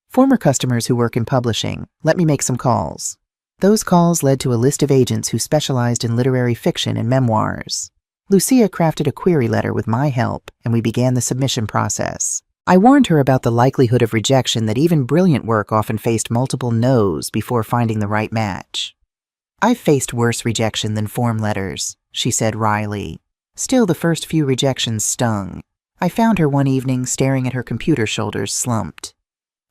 "Former customers who work in publishing. Let me make some calls." Those calls led to a list of agents who specialized in literary fiction and memoirs. Lucia crafted a query letter with my help, and we began the submission process. I warned her about the likelihood of rejection, that even brilliant work often faced multiple no's before finding the right match. "I've faced worse rejection than form letters," she said wryly. Still, the first few rejections stung. I found her one evening staring at her computer, shoulders slumped.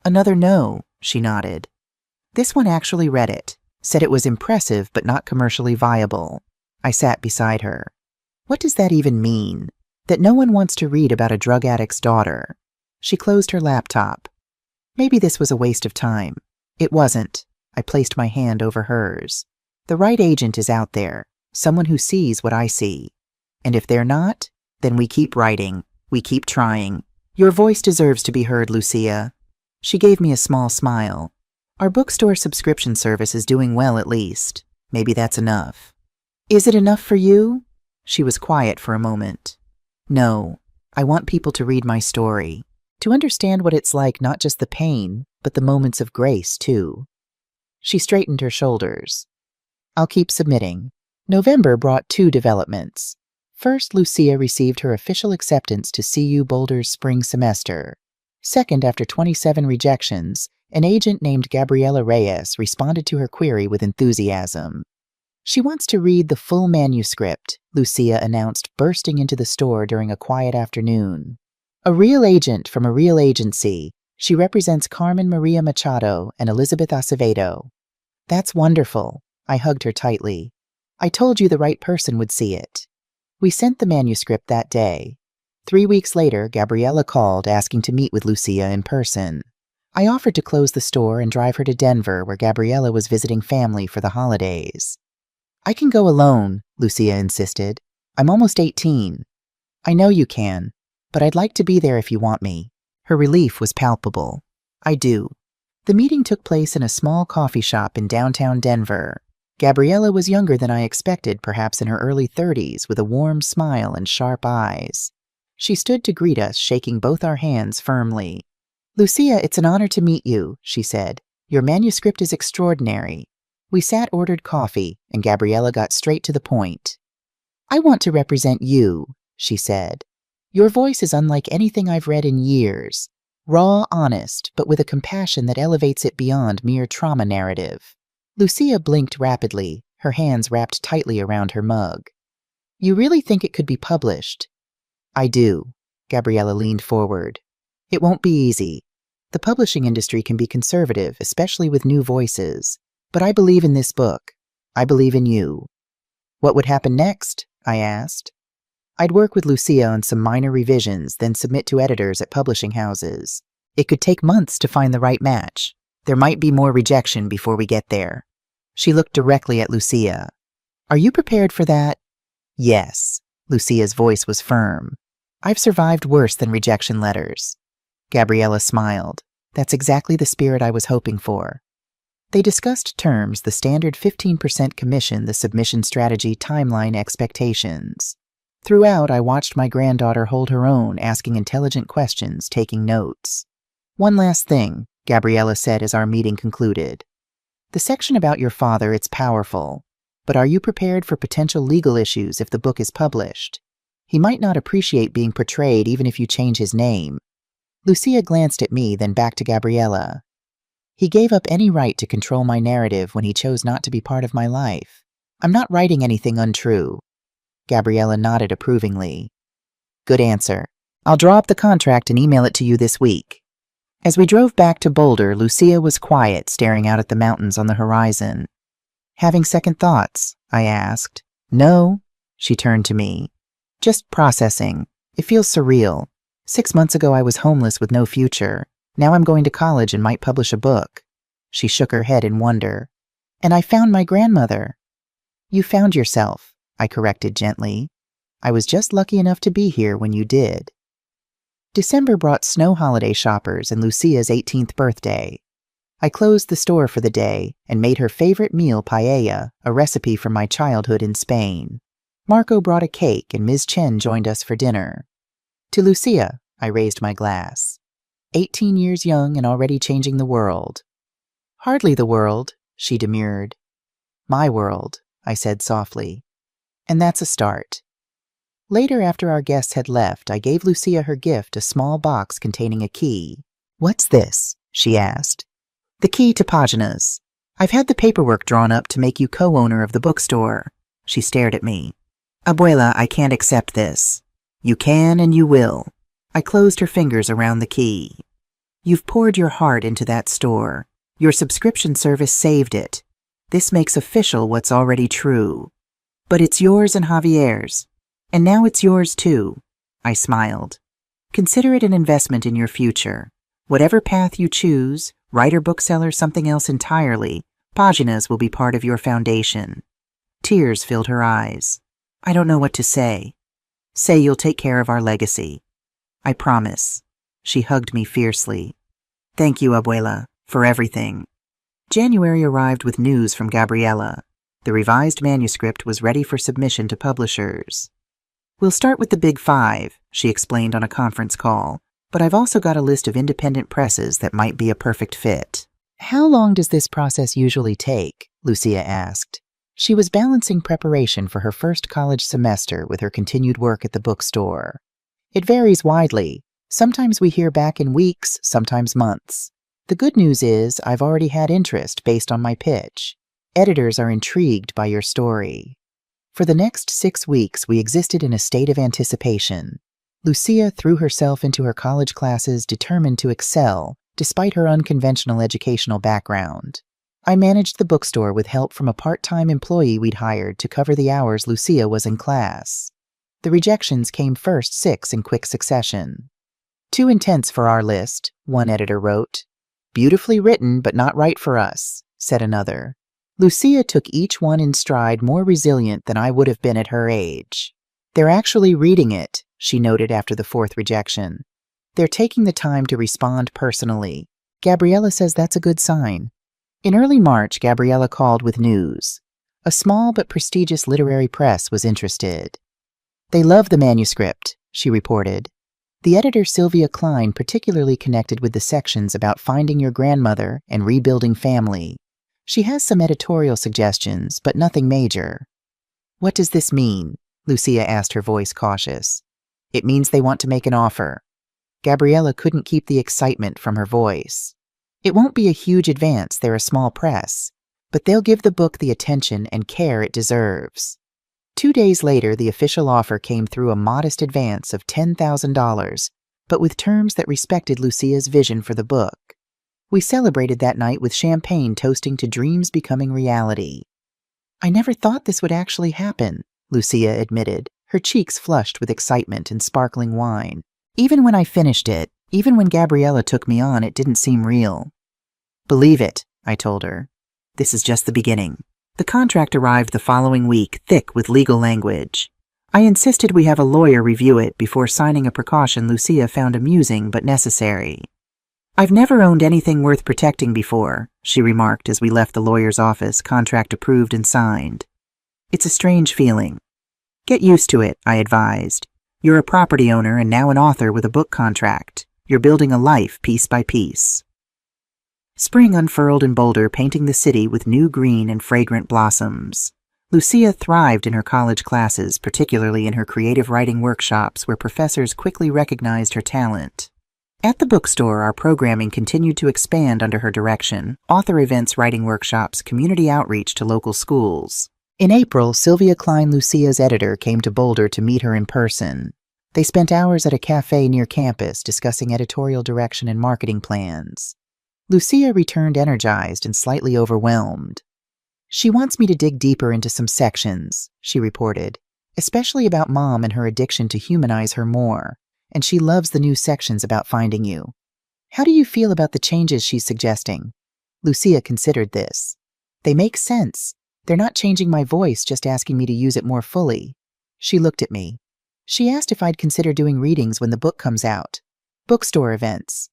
"Another no," she nodded. "This one actually read it. Said it was impressive but not commercially viable." I sat beside her. "What does that even mean? That no one wants to read about a drug addict's daughter?" She closed her laptop. "Maybe this was a waste of time." "It wasn't." I placed my hand over hers. "The right agent is out there, someone who sees what I see. And if they're not, then we keep writing. We keep trying. Your voice deserves to be heard, Lucia." She gave me a small smile. "Our bookstore subscription service is doing well, at least. Maybe that's enough." "Is it enough for you?" She was quiet for a moment. "No, I want people to read my story, to understand what it's like, not just the pain, but the moments of grace, too." She straightened her shoulders. "I'll keep submitting." November brought two developments. First, Lucia received her official acceptance to CU Boulder's spring semester. Second, after 27 rejections, an agent named Gabriela Reyes responded to her query with enthusiasm. "She wants to read the full manuscript," Lucia announced, bursting into the store during a quiet afternoon. "A real agent from a real agency. She represents Carmen Maria Machado and Elizabeth Acevedo." "That's wonderful." I hugged her tightly. "I told you the right person would see it." We sent the manuscript that day. 3 weeks later, Gabriela called asking to meet with Lucia in person. I offered to close the store and drive her to Denver, where Gabriela was visiting family for the holidays. "I can go alone," Lucia insisted. "I'm almost 18. "I know you can, but I'd like to be there if you want me." Her relief was palpable. "I do." The meeting took place in a small coffee shop in downtown Denver. Gabriela was younger than I expected, perhaps in her early 30s, with a warm smile and sharp eyes. She stood to greet us, shaking both our hands firmly. "Lucia, it's an honor to meet you," she said. "Your manuscript is extraordinary." We sat, ordered coffee, and Gabriela got straight to the point. "I want to represent you," she said. "Your voice is unlike anything I've read in years. Raw, honest, but with a compassion that elevates it beyond mere trauma narrative." Lucia blinked rapidly, her hands wrapped tightly around her mug. "You really think it could be published?" "I do." Gabriela leaned forward. "It won't be easy. The publishing industry can be conservative, especially with new voices. But I believe in this book. I believe in you." "What would happen next?" I asked. "I'd work with Lucia on some minor revisions, then submit to editors at publishing houses. It could take months to find the right match. There might be more rejection before we get there." She looked directly at Lucia. "Are you prepared for that?" "Yes." Lucia's voice was firm. "I've survived worse than rejection letters." Gabriela smiled. "That's exactly the spirit I was hoping for." They discussed terms, the standard 15% commission, the submission strategy, timeline, expectations. Throughout, I watched my granddaughter hold her own, asking intelligent questions, taking notes. "One last thing," Gabriela said as our meeting concluded. "The section about your father, it's powerful. But are you prepared for potential legal issues if the book is published? He might not appreciate being portrayed even if you change his name." Lucia glanced at me, then back to Gabriela. "He gave up any right to control my narrative when he chose not to be part of my life. I'm not writing anything untrue." Gabriela nodded approvingly. "Good answer. I'll draw up the contract and email it to you this week." As we drove back to Boulder, Lucia was quiet, staring out at the mountains on the horizon. "Having second thoughts?" I asked. "No." She turned to me. "Just processing. It feels surreal. 6 months ago I was homeless with no future. Now I'm going to college and might publish a book." She shook her head in wonder. "And I found my grandmother." "You found yourself," I corrected gently. "I was just lucky enough to be here when you did." December brought snow holiday shoppers and Lucia's 18th birthday. I closed the store for the day and made her favorite meal paella, a recipe from my childhood in Spain. Marco brought a cake and Ms. Chen joined us for dinner. To Lucia, I raised my glass. 18 years young and already changing the world. Hardly the world, she demurred. My world, I said softly. And that's a start. Later, after our guests had left, I gave Lucia her gift, a small box containing a key. What's this? She asked. The key to Páginas. I've had the paperwork drawn up to make you co-owner of the bookstore. She stared at me. Abuela, I can't accept this. You can and you will. I closed her fingers around the key. You've poured your heart into that store. Your subscription service saved it. This makes official what's already true. But it's yours and Javier's. And now it's yours too. I smiled. Consider it an investment in your future. Whatever path you choose, writer, bookseller, something else entirely, Páginas will be part of your foundation. Tears filled her eyes. I don't know what to say. Say you'll take care of our legacy. I promise. She hugged me fiercely. Thank you, Abuela, for everything. January arrived with news from Gabriela. The revised manuscript was ready for submission to publishers. We'll start with the big five, she explained on a conference call, but I've also got a list of independent presses that might be a perfect fit. How long does this process usually take? Lucia asked. She was balancing preparation for her first college semester with her continued work at the bookstore. It varies widely. Sometimes we hear back in weeks, sometimes months. The good news is I've already had interest based on my pitch. Editors are intrigued by your story. For the next 6 weeks, we existed in a state of anticipation. Lucia threw herself into her college classes, determined to excel, despite her unconventional educational background. I managed the bookstore with help from a part-time employee we'd hired to cover the hours Lucia was in class. The rejections came first 6 in quick succession. Too intense for our list, one editor wrote. Beautifully written, but not right for us, said another. Lucia took each one in stride, more resilient than I would have been at her age. They're actually reading it, she noted after the 4th rejection. They're taking the time to respond personally. Gabriela says that's a good sign. In early March, Gabriela called with news. A small but prestigious literary press was interested. They love the manuscript, she reported. The editor Sylvia Klein particularly connected with the sections about finding your grandmother and rebuilding family. She has some editorial suggestions, but nothing major. What does this mean? Lucia asked, her voice cautious. It means they want to make an offer. Gabriela couldn't keep the excitement from her voice. It won't be a huge advance, they're a small press, but they'll give the book the attention and care it deserves. 2 days later, the official offer came through, a modest advance of $10,000, but with terms that respected Lucia's vision for the book. We celebrated that night with champagne, toasting to dreams becoming reality. I never thought this would actually happen, Lucia admitted, her cheeks flushed with excitement and sparkling wine. Even when I finished it, even when Gabriela took me on, it didn't seem real. Believe it, I told her. This is just the beginning. The contract arrived the following week, thick with legal language. I insisted we have a lawyer review it before signing, a precaution Lucia found amusing but necessary. I've never owned anything worth protecting before, she remarked as we left the lawyer's office, contract approved and signed. It's a strange feeling. Get used to it, I advised. You're a property owner and now an author with a book contract. You're building a life piece by piece. Spring unfurled in Boulder, painting the city with new green and fragrant blossoms. Lucia thrived in her college classes, particularly in her creative writing workshops, where professors quickly recognized her talent. At the bookstore, our programming continued to expand under her direction: author events, writing workshops, community outreach to local schools. In April, Sylvia Klein, Lucia's editor, came to Boulder to meet her in person. They spent hours at a cafe near campus discussing editorial direction and marketing plans. Lucia returned energized and slightly overwhelmed. She wants me to dig deeper into some sections, she reported, especially about Mom and her addiction, to humanize her more. And she loves the new sections about finding you. How do you feel about the changes she's suggesting? Lucia considered this. They make sense. They're not changing my voice, just asking me to use it more fully. She looked at me. She asked if I'd consider doing readings when the book comes out. Bookstore events.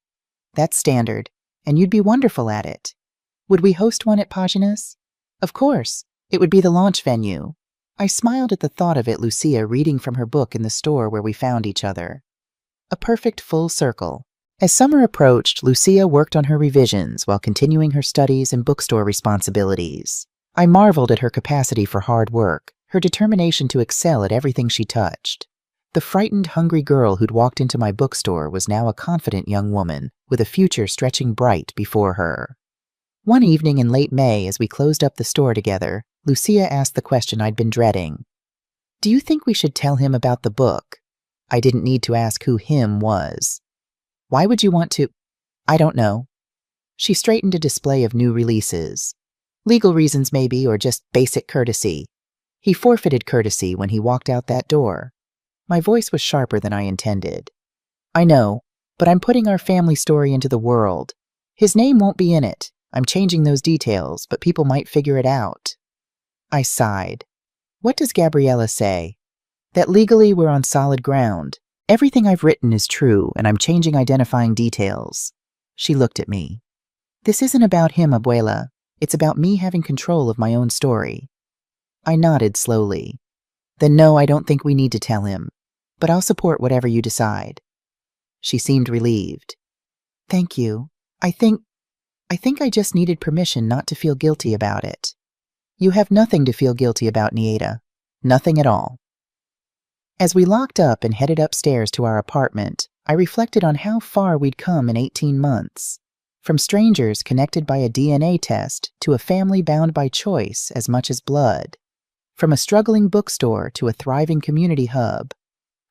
That's standard, and you'd be wonderful at it. Would we host one at Pagina's? Of course. It would be the launch venue. I smiled at the thought of it, Lucia reading from her book in the store where we found each other. A perfect full circle. As summer approached, Lucia worked on her revisions while continuing her studies and bookstore responsibilities. I marveled at her capacity for hard work, her determination to excel at everything she touched. The frightened, hungry girl who'd walked into my bookstore was now a confident young woman with a future stretching bright before her. One evening in late May, as we closed up the store together, Lucia asked the question I'd been dreading. Do you think we should tell him about the book? I didn't need to ask who him was. Why would you want to? I don't know. She straightened a display of new releases. Legal reasons maybe, or just basic courtesy. He forfeited courtesy when he walked out that door. My voice was sharper than I intended. I know, but I'm putting our family story into the world. His name won't be in it. I'm changing those details, but people might figure it out. I sighed. What does Gabriella say? That legally we're on solid ground. Everything I've written is true, and I'm changing identifying details. She looked at me. This isn't about him, Abuela. It's about me having control of my own story. I nodded slowly. Then no, I don't think we need to tell him, but I'll support whatever you decide. She seemed relieved. Thank you. I think I just needed permission not to feel guilty about it. You have nothing to feel guilty about, Nieta. Nothing at all. As we locked up and headed upstairs to our apartment, I reflected on how far we'd come in 18 months. From strangers connected by a DNA test to a family bound by choice as much as blood. From a struggling bookstore to a thriving community hub.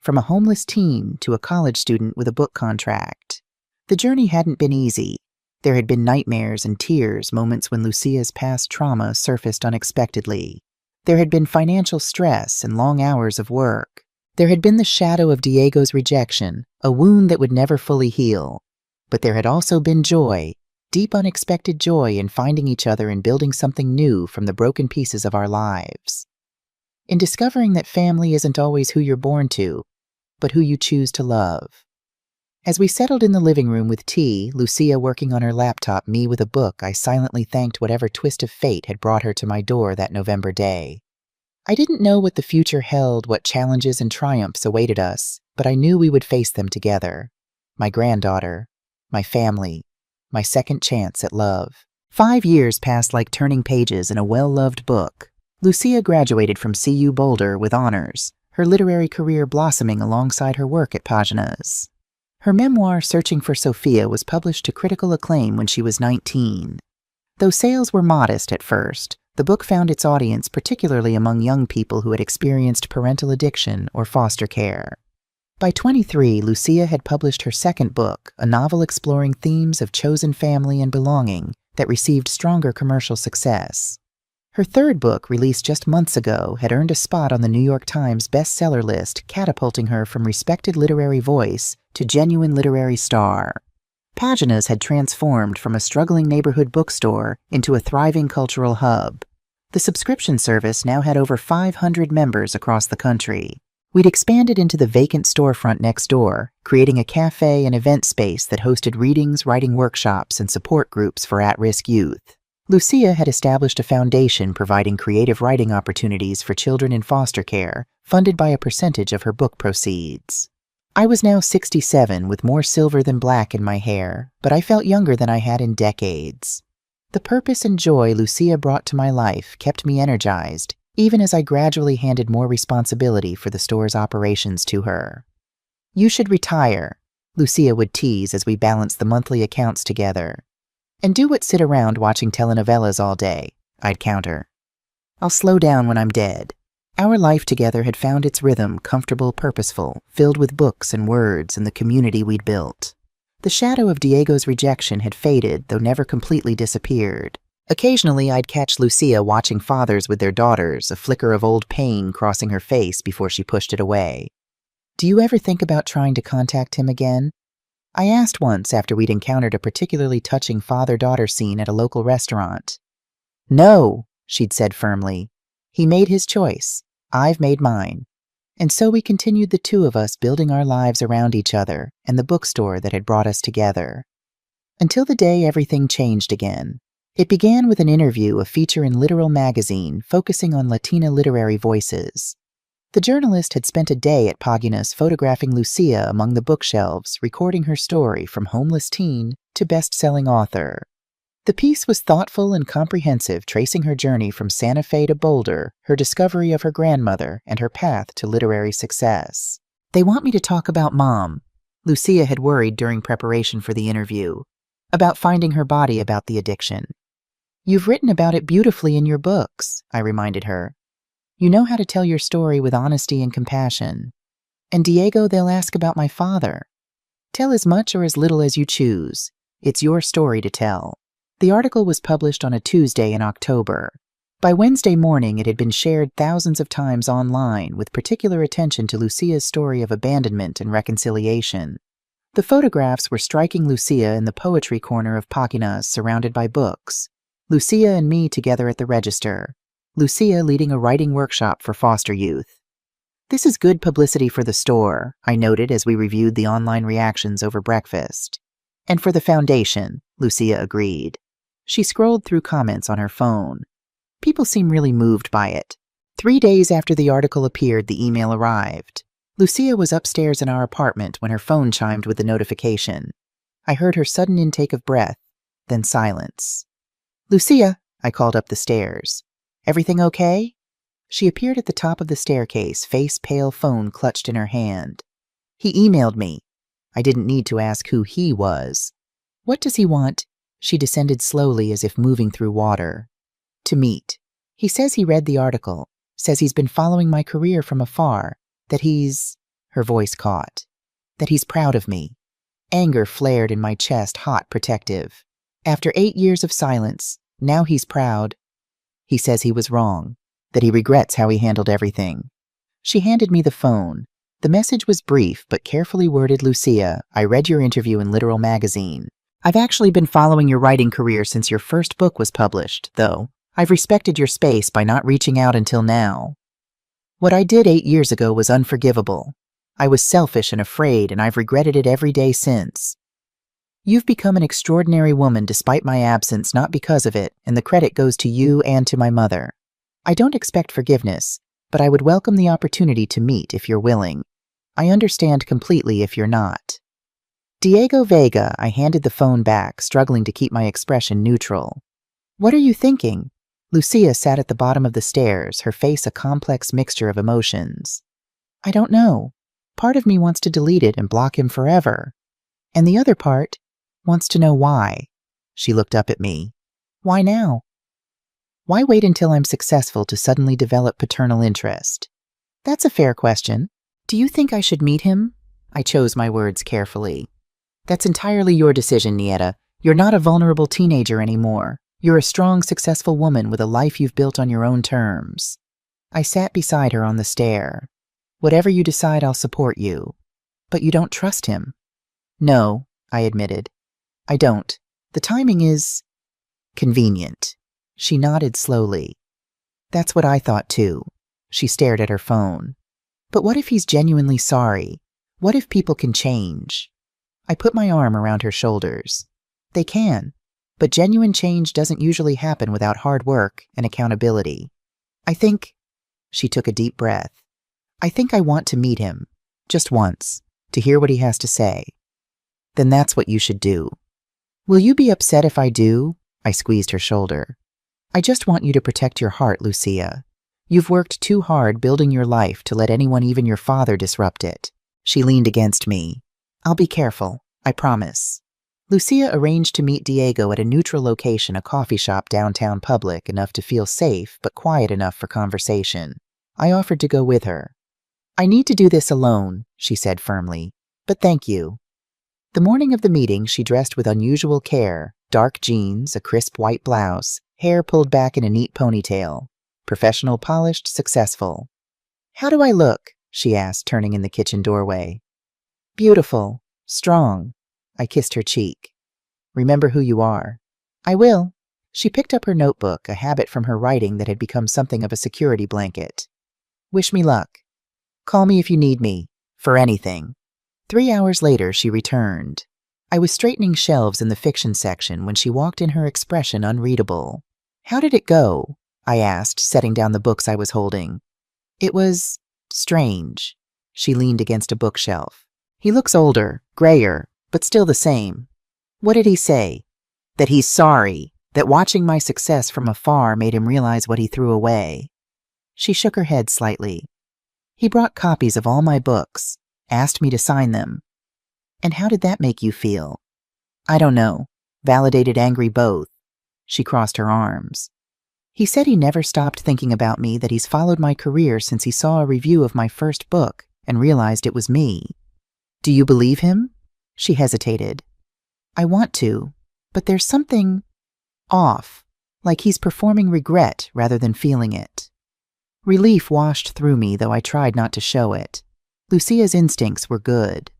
From a homeless teen to a college student with a book contract. The journey hadn't been easy. There had been nightmares and tears, moments when Lucia's past trauma surfaced unexpectedly. There had been financial stress and long hours of work. There had been the shadow of Diego's rejection, a wound that would never fully heal. But there had also been joy, deep unexpected joy in finding each other and building something new from the broken pieces of our lives. In discovering that family isn't always who you're born to, but who you choose to love. As we settled in the living room with tea, Lucia working on her laptop, me with a book, I silently thanked whatever twist of fate had brought her to my door that November day. I didn't know what the future held, what challenges and triumphs awaited us, but I knew we would face them together. My granddaughter, my family, my second chance at love. 5 years passed like turning pages in a well-loved book. Lucia graduated from CU Boulder with honors, her literary career blossoming alongside her work at Pagina's. Her memoir, Searching for Sophia, was published to critical acclaim when she was 19. Though sales were modest at first, the book found its audience particularly among young people who had experienced parental addiction or foster care. By 23, Lucia had published her second book, a novel exploring themes of chosen family and belonging that received stronger commercial success. Her third book, released just months ago, had earned a spot on the New York Times bestseller list, catapulting her from respected literary voice to genuine literary star. Pagina's had transformed from a struggling neighborhood bookstore into a thriving cultural hub. The subscription service now had over 500 members across the country. We'd expanded into the vacant storefront next door, creating a cafe and event space that hosted readings, writing workshops, and support groups for at-risk youth. Lucia had established a foundation providing creative writing opportunities for children in foster care, funded by a percentage of her book proceeds. I was now 67 with more silver than black in my hair, but I felt younger than I had in decades. The purpose and joy Lucia brought to my life kept me energized, even as I gradually handed more responsibility for the store's operations to her. You should retire, Lucia would tease as we balanced the monthly accounts together. And do what sit around watching telenovelas all day, I'd counter. I'll slow down when I'm dead. Our life together had found its rhythm, comfortable, purposeful, filled with books and words and the community we'd built. The shadow of Diego's rejection had faded, though never completely disappeared. Occasionally, I'd catch Lucia watching fathers with their daughters, a flicker of old pain crossing her face before she pushed it away. Do you ever think about trying to contact him again? I asked once after we'd encountered a particularly touching father-daughter scene at a local restaurant. No, she'd said firmly. He made his choice. I've made mine. And so we continued, the two of us building our lives around each other and the bookstore that had brought us together. Until the day everything changed again. It began with an interview, a feature in Literal magazine focusing on Latina literary voices. The journalist had spent a day at Páginas photographing Lucia among the bookshelves, recording her story from homeless teen to best-selling author. The piece was thoughtful and comprehensive, tracing her journey from Santa Fe to Boulder, her discovery of her grandmother, and her path to literary success. "They want me to talk about Mom," Lucia had worried during preparation for the interview. "About finding her body, about the addiction." "You've written about it beautifully in your books," I reminded her. "You know how to tell your story with honesty and compassion." "And Diego, they'll ask about my father." "Tell as much or as little as you choose. It's your story to tell." The article was published on a Tuesday in October. By Wednesday morning, it had been shared thousands of times online, with particular attention to Lucia's story of abandonment and reconciliation. The photographs were striking Lucia in the poetry corner of Páginas, surrounded by books. Lucia and me together at the register. Lucia leading a writing workshop for foster youth. "This is good publicity for the store," I noted as we reviewed the online reactions over breakfast. "And for the foundation," Lucia agreed. She scrolled through comments on her phone. People seem really moved by it. 3 days after the article appeared, the email arrived. Lucia was upstairs in our apartment when her phone chimed with the notification. I heard her sudden intake of breath, then silence. "Lucia," I called up the stairs. "Everything okay?" She appeared at the top of the staircase, face pale, phone clutched in her hand. "He emailed me." I didn't need to ask who he was. "What does he want?" She descended slowly as if moving through water. "To meet. He says he read the article, says he's been following my career from afar, that he's—" her voice caught. "That he's proud of me." Anger flared in my chest, hot, protective. After 8 years of silence, now he's proud. He says he was wrong, that he regrets how he handled everything. She handed me the phone. The message was brief but carefully worded. "Lucia, I read your interview in Literal magazine. I've actually been following your writing career since your first book was published, though I've respected your space by not reaching out until now. What I did 8 years ago was unforgivable. I was selfish and afraid, and I've regretted it every day since. You've become an extraordinary woman despite my absence, not because of it, and the credit goes to you and to my mother. I don't expect forgiveness, but I would welcome the opportunity to meet if you're willing. I understand completely if you're not." "Diego Vega," I handed the phone back, struggling to keep my expression neutral. "What are you thinking?" Lucia sat at the bottom of the stairs, her face a complex mixture of emotions. "I don't know. Part of me wants to delete it and block him forever. And the other part wants to know why." She looked up at me. "Why now? Why wait until I'm successful to suddenly develop paternal interest?" "That's a fair question. Do you think I should meet him?" I chose my words carefully. "That's entirely your decision, Nieta. You're not a vulnerable teenager anymore. You're a strong, successful woman with a life you've built on your own terms." I sat beside her on the stair. "Whatever you decide, I'll support you." "But you don't trust him." "No," I admitted. "I don't. The timing is convenient." She nodded slowly. "That's what I thought too." She stared at her phone. "But what if he's genuinely sorry? What if people can change?" I put my arm around her shoulders. "They can, but genuine change doesn't usually happen without hard work and accountability. I think—" She took a deep breath. "I think I want to meet him, just once, to hear what he has to say." "Then that's what you should do." "Will you be upset if I do?" I squeezed her shoulder. "I just want you to protect your heart, Lucia. You've worked too hard building your life to let anyone, even your father, disrupt it." She leaned against me. "I'll be careful, I promise." Lucia arranged to meet Diego at a neutral location, a coffee shop downtown, public enough to feel safe but quiet enough for conversation. I offered to go with her. "I need to do this alone," she said firmly, "but thank you." The morning of the meeting, she dressed with unusual care, dark jeans, a crisp white blouse, hair pulled back in a neat ponytail. Professional, polished, successful. "How do I look?" she asked, turning in the kitchen doorway. "Beautiful. Strong." I kissed her cheek. "Remember who you are." "I will." She picked up her notebook, a habit from her writing that had become something of a security blanket. "Wish me luck." Call me if you need me. For anything. 3 hours later, she returned. I was straightening shelves in the fiction section when she walked in, her expression unreadable. How did it go? I asked, setting down the books I was holding. It was strange. She leaned against a bookshelf. He looks older, grayer, but still the same. What did he say? That he's sorry, that watching my success from afar made him realize what he threw away. She shook her head slightly. He brought copies of all my books, asked me to sign them. And how did that make you feel? I don't know. Validated, angry, both. She crossed her arms. He said he never stopped thinking about me, that he's followed my career since he saw a review of my first book and realized it was me. Do you believe him? She hesitated. I want to, but there's something off, like he's performing regret rather than feeling it. Relief washed through me, though I tried not to show it. Lucia's instincts were good.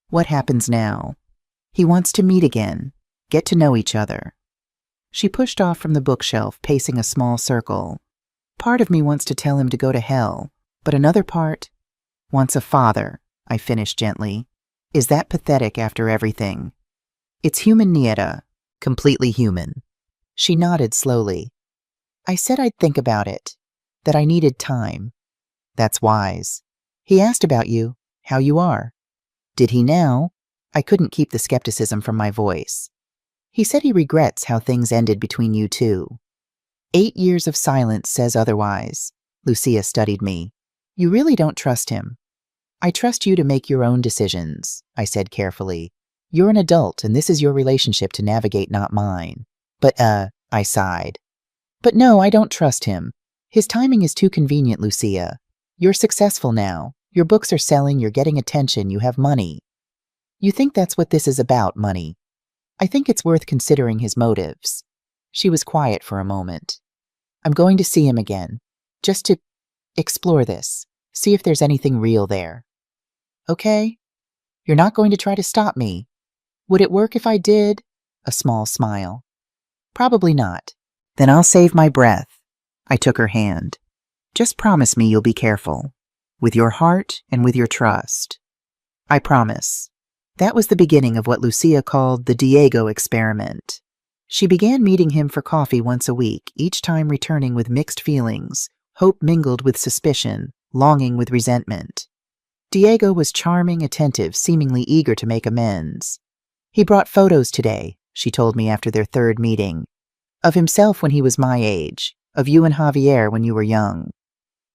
What happens now? He wants to meet again, get to know each other. She pushed off from the bookshelf, pacing a small circle. Part of me wants to tell him to go to hell, but another part wants a father, I finished gently. Is that pathetic after everything? It's human, Nieta. Completely human. She nodded slowly. I said I'd think about it, that I needed time. That's wise. He asked about you, how you are. Did he now? I couldn't keep the skepticism from my voice. He said he regrets how things ended between you two. 8 years of silence says otherwise. Lucia studied me. You really don't trust him. I trust you to make your own decisions, I said carefully. You're an adult, and this is your relationship to navigate, not mine. But, I sighed. But no, I don't trust him. His timing is too convenient, Lucia. You're successful now. Your books are selling, you're getting attention, you have money. You think that's what this is about, money. I think it's worth considering his motives. She was quiet for a moment. I'm going to see him again, just to explore this, see if there's anything real there. Okay? You're not going to try to stop me. Would it work if I did? A small smile. Probably not. Then I'll save my breath. I took her hand. Just promise me you'll be careful. With your heart and with your trust. I promise. That was the beginning of what Lucia called the Diego experiment. She began meeting him for coffee once a week, each time returning with mixed feelings, hope mingled with suspicion, longing with resentment. Diego was charming, attentive, seemingly eager to make amends. He brought photos today, she told me after their third meeting, of himself when he was my age, of you and Javier when you were young.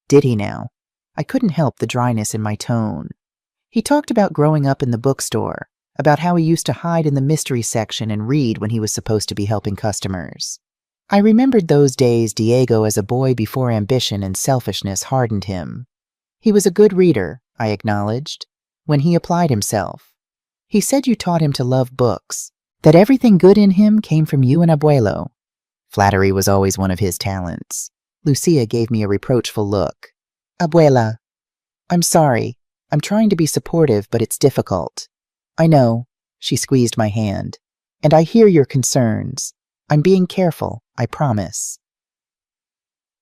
Did he now? I couldn't help the dryness in my tone. He talked about growing up in the bookstore, about how he used to hide in the mystery section and read when he was supposed to be helping customers. I remembered those days Diego as a boy before ambition and selfishness hardened him. He was a good reader, I acknowledged, when he applied himself. He said you taught him to love books, that everything good in him came from you and Abuelo. Flattery was always one of his talents. Lucia gave me a reproachful look. Abuela. I'm sorry. I'm trying to be supportive, but it's difficult. I know. She squeezed my hand. And I hear your concerns. I'm being careful, I promise.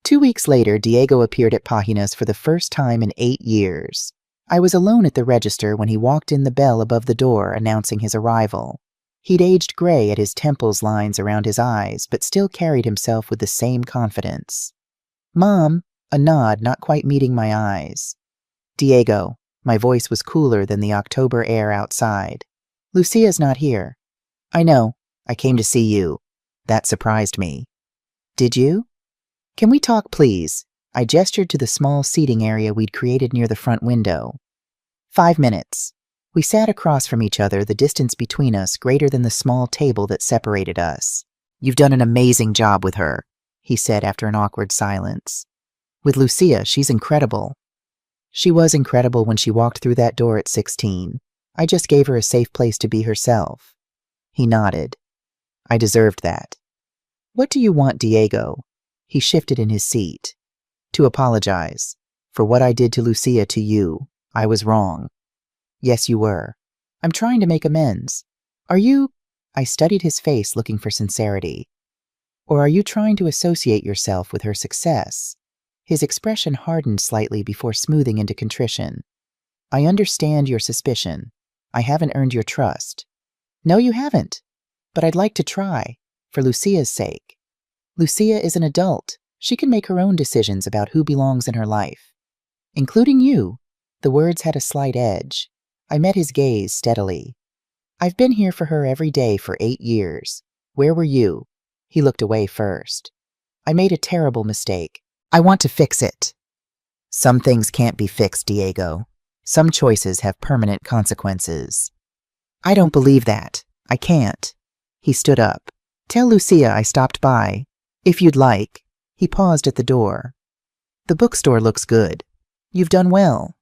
2 weeks later, Diego appeared at Páginas for the first time in 8 years. I was alone at the register when he walked in, the bell above the door announcing his arrival. He'd aged gray at his temples, lines around his eyes, but still carried himself with the same confidence. Mom, a nod not quite meeting my eyes. Diego, my voice was cooler than the October air outside. Lucia's not here. I know, I came to see you. That surprised me. Did you? Can we talk, please? I gestured to the small seating area we'd created near the front window. 5 minutes. We sat across from each other, the distance between us greater than the small table that separated us. You've done an amazing job with her, he said after an awkward silence. With Lucia, she's incredible. She was incredible when she walked through that door at 16. I just gave her a safe place to be herself. He nodded. I deserved that. What do you want, Diego? He shifted in his seat. To apologize. For what I did to Lucia to you. I was wrong. Yes, you were. I'm trying to make amends. Are you... I studied his face, looking for sincerity. Or are you trying to associate yourself with her success? His expression hardened slightly before smoothing into contrition. I understand your suspicion. I haven't earned your trust. No, you haven't. But I'd like to try, for Lucia's sake. Lucia is an adult. She can make her own decisions about who belongs in her life. Including you. The words had a slight edge. I met his gaze steadily. I've been here for her every day for 8 years. Where were you? He looked away first. I made a terrible mistake. I want to fix it. Some things can't be fixed, Diego. Some choices have permanent consequences. I don't believe that. I can't. He stood up. Tell Lucia I stopped by. If you'd like. He paused at the door. The bookstore looks good. You've done well.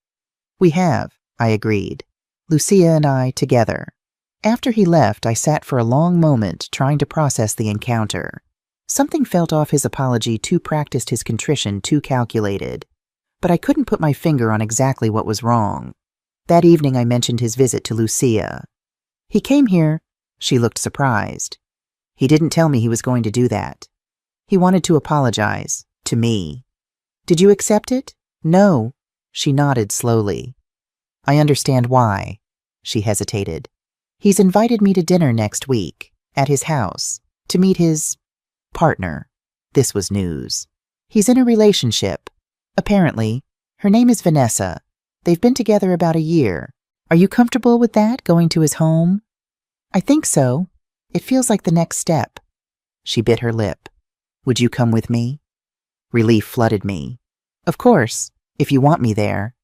We have, I agreed. Lucia and I together. After he left, I sat for a long moment trying to process the encounter. Something felt off his apology too practiced, his contrition too calculated. But I couldn't put my finger on exactly what was wrong. That evening I mentioned his visit to Lucia. He came here. She looked surprised. He didn't tell me he was going to do that. He wanted to apologize. To me. Did you accept it? No. She nodded slowly. I understand why. She hesitated. He's invited me to dinner next week, at his house, to meet his partner. This was news. He's in a relationship. Apparently. Her name is Vanessa. They've been together about a year. Are you comfortable with that, going to his home? I think so. It feels like the next step. She bit her lip. Would you come with me? Relief flooded me. Of course, if you want me there.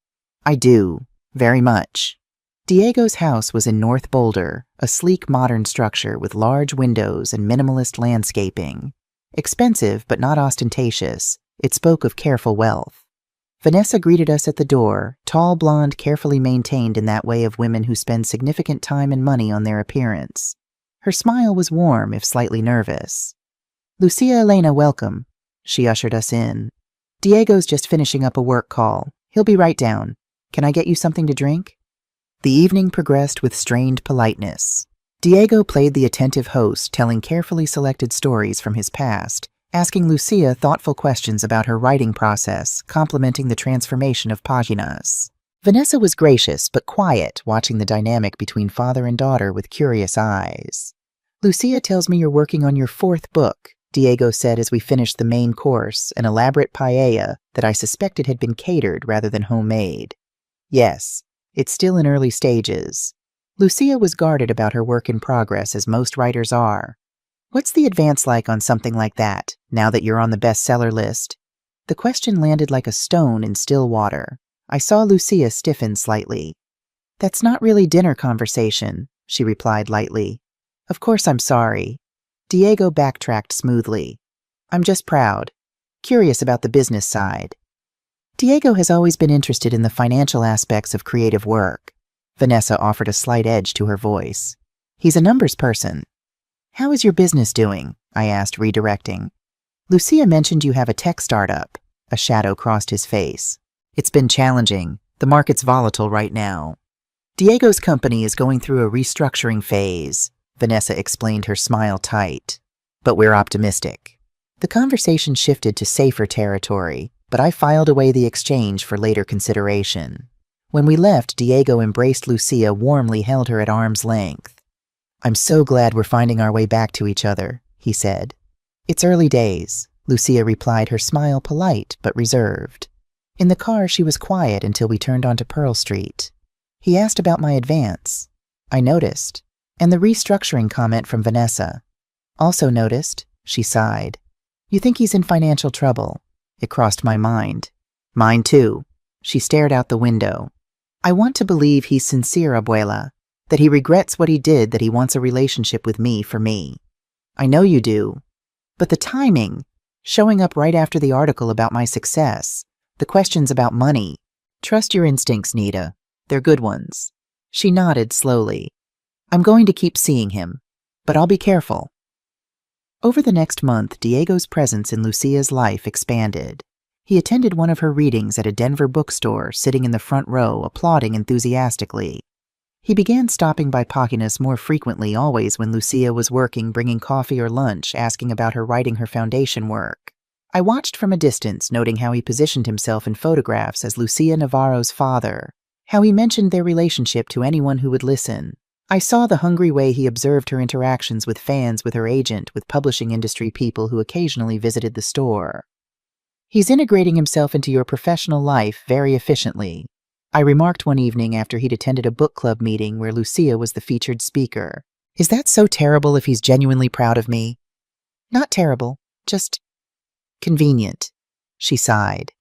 I do, very much. Diego's house was in North Boulder, a sleek modern structure with large windows and minimalist landscaping. Expensive but not ostentatious, it spoke of careful wealth. Vanessa greeted us at the door, tall, blonde, carefully maintained in that way of women who spend significant time and money on their appearance. Her smile was warm, if slightly nervous. Lucia Elena, welcome. She ushered us in. Diego's just finishing up a work call. He'll be right down. Can I get you something to drink? The evening progressed with strained politeness. Diego played the attentive host, telling carefully selected stories from his past, asking Lucia thoughtful questions about her writing process, complimenting the transformation of páginas. Vanessa was gracious but quiet, watching the dynamic between father and daughter with curious eyes. Lucia tells me you're working on your 4th book, Diego said as we finished the main course, an elaborate paella that I suspected had been catered rather than homemade. Yes, it's still in early stages. Lucia was guarded about her work in progress, as most writers are. What's the advance like on something like that, now that you're on the bestseller list? The question landed like a stone in still water. I saw Lucia stiffen slightly. That's not really dinner conversation, she replied lightly. Of course I'm sorry. Diego backtracked smoothly. I'm just proud. Curious about the business side. Diego has always been interested in the financial aspects of creative work. Vanessa offered a slight edge to her voice. He's a numbers person. How is your business doing? I asked, redirecting. Lucia mentioned you have a tech startup. A shadow crossed his face. It's been challenging. The market's volatile right now. Diego's company is going through a restructuring phase. Vanessa explained, her smile tight. But we're optimistic. The conversation shifted to safer territory, but I filed away the exchange for later consideration. When we left, Diego embraced Lucia, warmly held her at arm's length. I'm so glad we're finding our way back to each other, he said. It's early days, Lucia replied, her smile polite but reserved. In the car, she was quiet until we turned onto Pearl Street. He asked about my advance. I noticed. And the restructuring comment from Vanessa. Also noticed, she sighed. You think he's in financial trouble? It crossed my mind. Mine too. She stared out the window. I want to believe he's sincere, Abuela, that he regrets what he did, that he wants a relationship with me for me. I know you do. But the timing, showing up right after the article about my success, the questions about money. Trust your instincts, Nita. They're good ones. She nodded slowly. I'm going to keep seeing him, but I'll be careful. Over the next month, Diego's presence in Lucia's life expanded. He attended one of her readings at a Denver bookstore, sitting in the front row, applauding enthusiastically. He began stopping by páginas more frequently, always when Lucia was working, bringing coffee or lunch, asking about her writing her foundation work. I watched from a distance, noting how he positioned himself in photographs as Lucia Navarro's father, how he mentioned their relationship to anyone who would listen. I saw the hungry way he observed her interactions with fans, with her agent, with publishing industry people who occasionally visited the store. He's integrating himself into your professional life very efficiently, I remarked one evening after he'd attended a book club meeting where Lucia was the featured speaker. Is that so terrible if he's genuinely proud of me? Not terrible, just convenient, she sighed.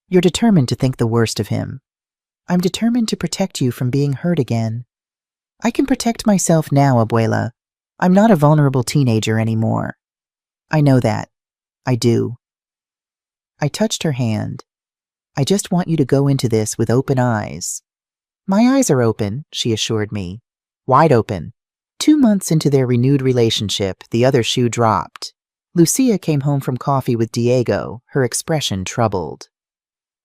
You're determined to think the worst of him. I'm determined to protect you from being hurt again. I can protect myself now, Abuela. I'm not a vulnerable teenager anymore. I know that. I do. I touched her hand. I just want you to go into this with open eyes. My eyes are open, she assured me. Wide open. 2 months into their renewed relationship, the other shoe dropped. Lucia came home from coffee with Diego, her expression troubled.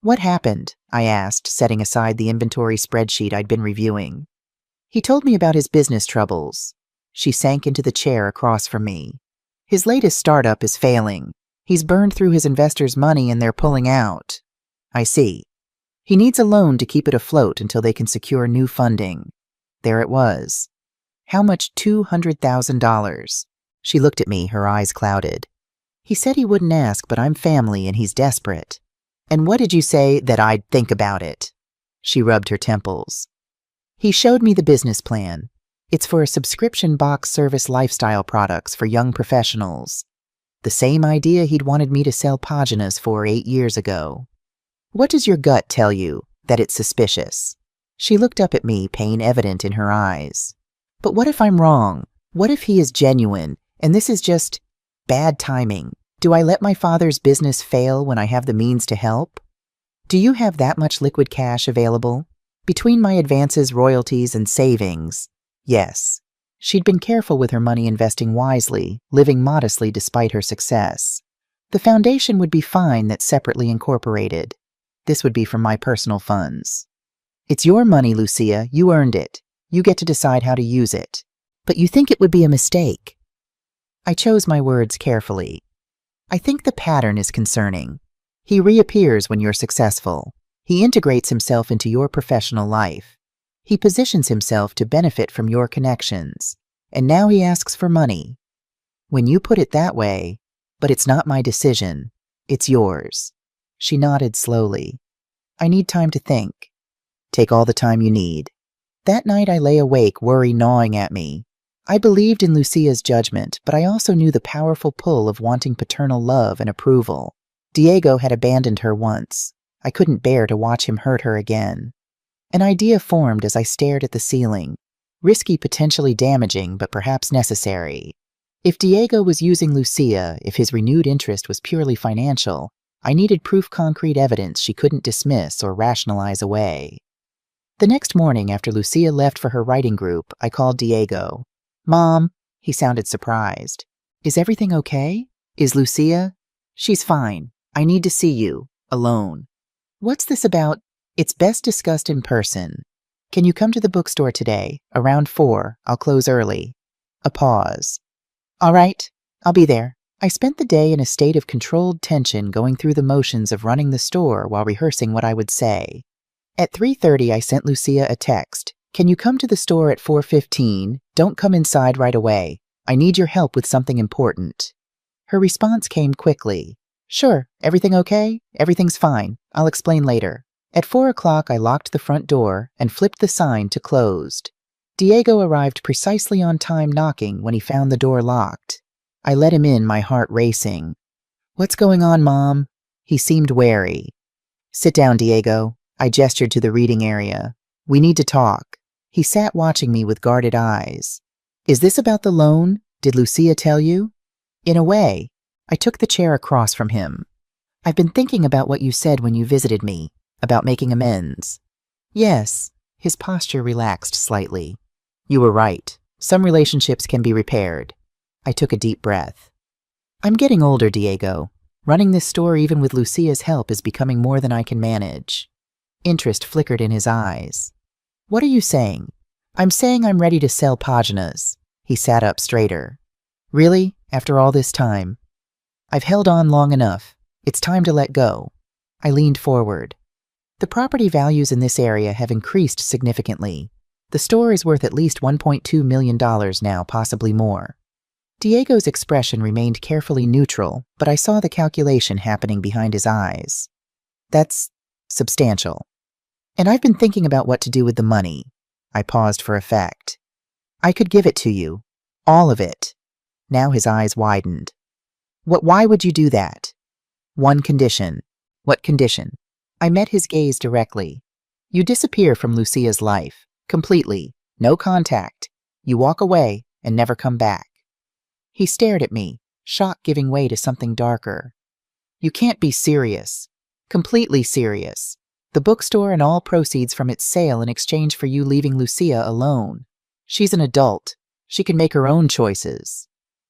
What happened? I asked, setting aside the inventory spreadsheet I'd been reviewing. He told me about his business troubles. She sank into the chair across from me. His latest startup is failing. He's burned through his investors' money and they're pulling out. I see. He needs a loan to keep it afloat until they can secure new funding. There it was. How much? $200,000. She looked at me, her eyes clouded. He said he wouldn't ask, but I'm family and he's desperate. And what did you say? That I'd think about it? She rubbed her temples. He showed me the business plan. It's for a subscription box service lifestyle products for young professionals. The same idea he'd wanted me to sell paginas for 8 years ago. What does your gut tell you? That it's suspicious? She looked up at me, pain evident in her eyes. But what if I'm wrong? What if he is genuine, and this is just bad timing? Do I let my father's business fail when I have the means to help? Do you have that much liquid cash available? Between my advances, royalties, and savings, yes. She'd been careful with her money, investing wisely, living modestly despite her success. The foundation would be fine, that's separately incorporated. This would be from my personal funds. It's your money, Lucia. You earned it. You get to decide how to use it. But you think it would be a mistake. I chose my words carefully. I think the pattern is concerning. He reappears when you're successful. He integrates himself into your professional life. He positions himself to benefit from your connections. And now he asks for money. When you put it that way, but it's not my decision. It's yours. She nodded slowly. I need time to think. Take all the time you need. That night I lay awake, worry gnawing at me. I believed in Lucia's judgment, but I also knew the powerful pull of wanting paternal love and approval. Diego had abandoned her once. I couldn't bear to watch him hurt her again. An idea formed as I stared at the ceiling. Risky, potentially damaging, but perhaps necessary. If Diego was using Lucia, if his renewed interest was purely financial, I needed proof, concrete evidence she couldn't dismiss or rationalize away. The next morning, after Lucia left for her writing group, I called Diego. Mom, he sounded surprised. Is everything okay? Is Lucia? She's fine. I need to see you, alone. What's this about? It's best discussed in person. Can you come to the bookstore today? Around 4. I'll close early. A pause. All right, I'll be there. I spent the day in a state of controlled tension, going through the motions of running the store while rehearsing what I would say. At 3:30, I sent Lucia a text. Can you come to the store at 4:15? Don't come inside right away. I need your help with something important. Her response came quickly. Sure, everything okay? Everything's fine. I'll explain later. At 4 o'clock, I locked the front door and flipped the sign to closed. Diego arrived precisely on time, knocking when he found the door locked. I let him in, my heart racing. What's going on, Mom? He seemed wary. Sit down, Diego. I gestured to the reading area. We need to talk. He sat watching me with guarded eyes. Is this about the loan? Did Lucia tell you? In a way. I took the chair across from him. I've been thinking about what you said when you visited me, about making amends. Yes. His posture relaxed slightly. You were right. Some relationships can be repaired. I took a deep breath. I'm getting older, Diego. Running this store even with Lucia's help is becoming more than I can manage. Interest flickered in his eyes. What are you saying? I'm saying I'm ready to sell paginas. He sat up straighter. Really? After all this time? I've held on long enough. It's time to let go. I leaned forward. The property values in this area have increased significantly. The store is worth at least $1.2 million now, possibly more. Diego's expression remained carefully neutral, but I saw the calculation happening behind his eyes. That's substantial. And I've been thinking about what to do with the money. I paused for effect. I could give it to you. All of it. Now his eyes widened. Why would you do that? One condition. What condition? I met his gaze directly. You disappear from Lucia's life. Completely. No contact. You walk away and never come back. He stared at me, shock giving way to something darker. You can't be serious. Completely serious. The bookstore and all proceeds from its sale in exchange for you leaving Lucia alone. She's an adult. She can make her own choices.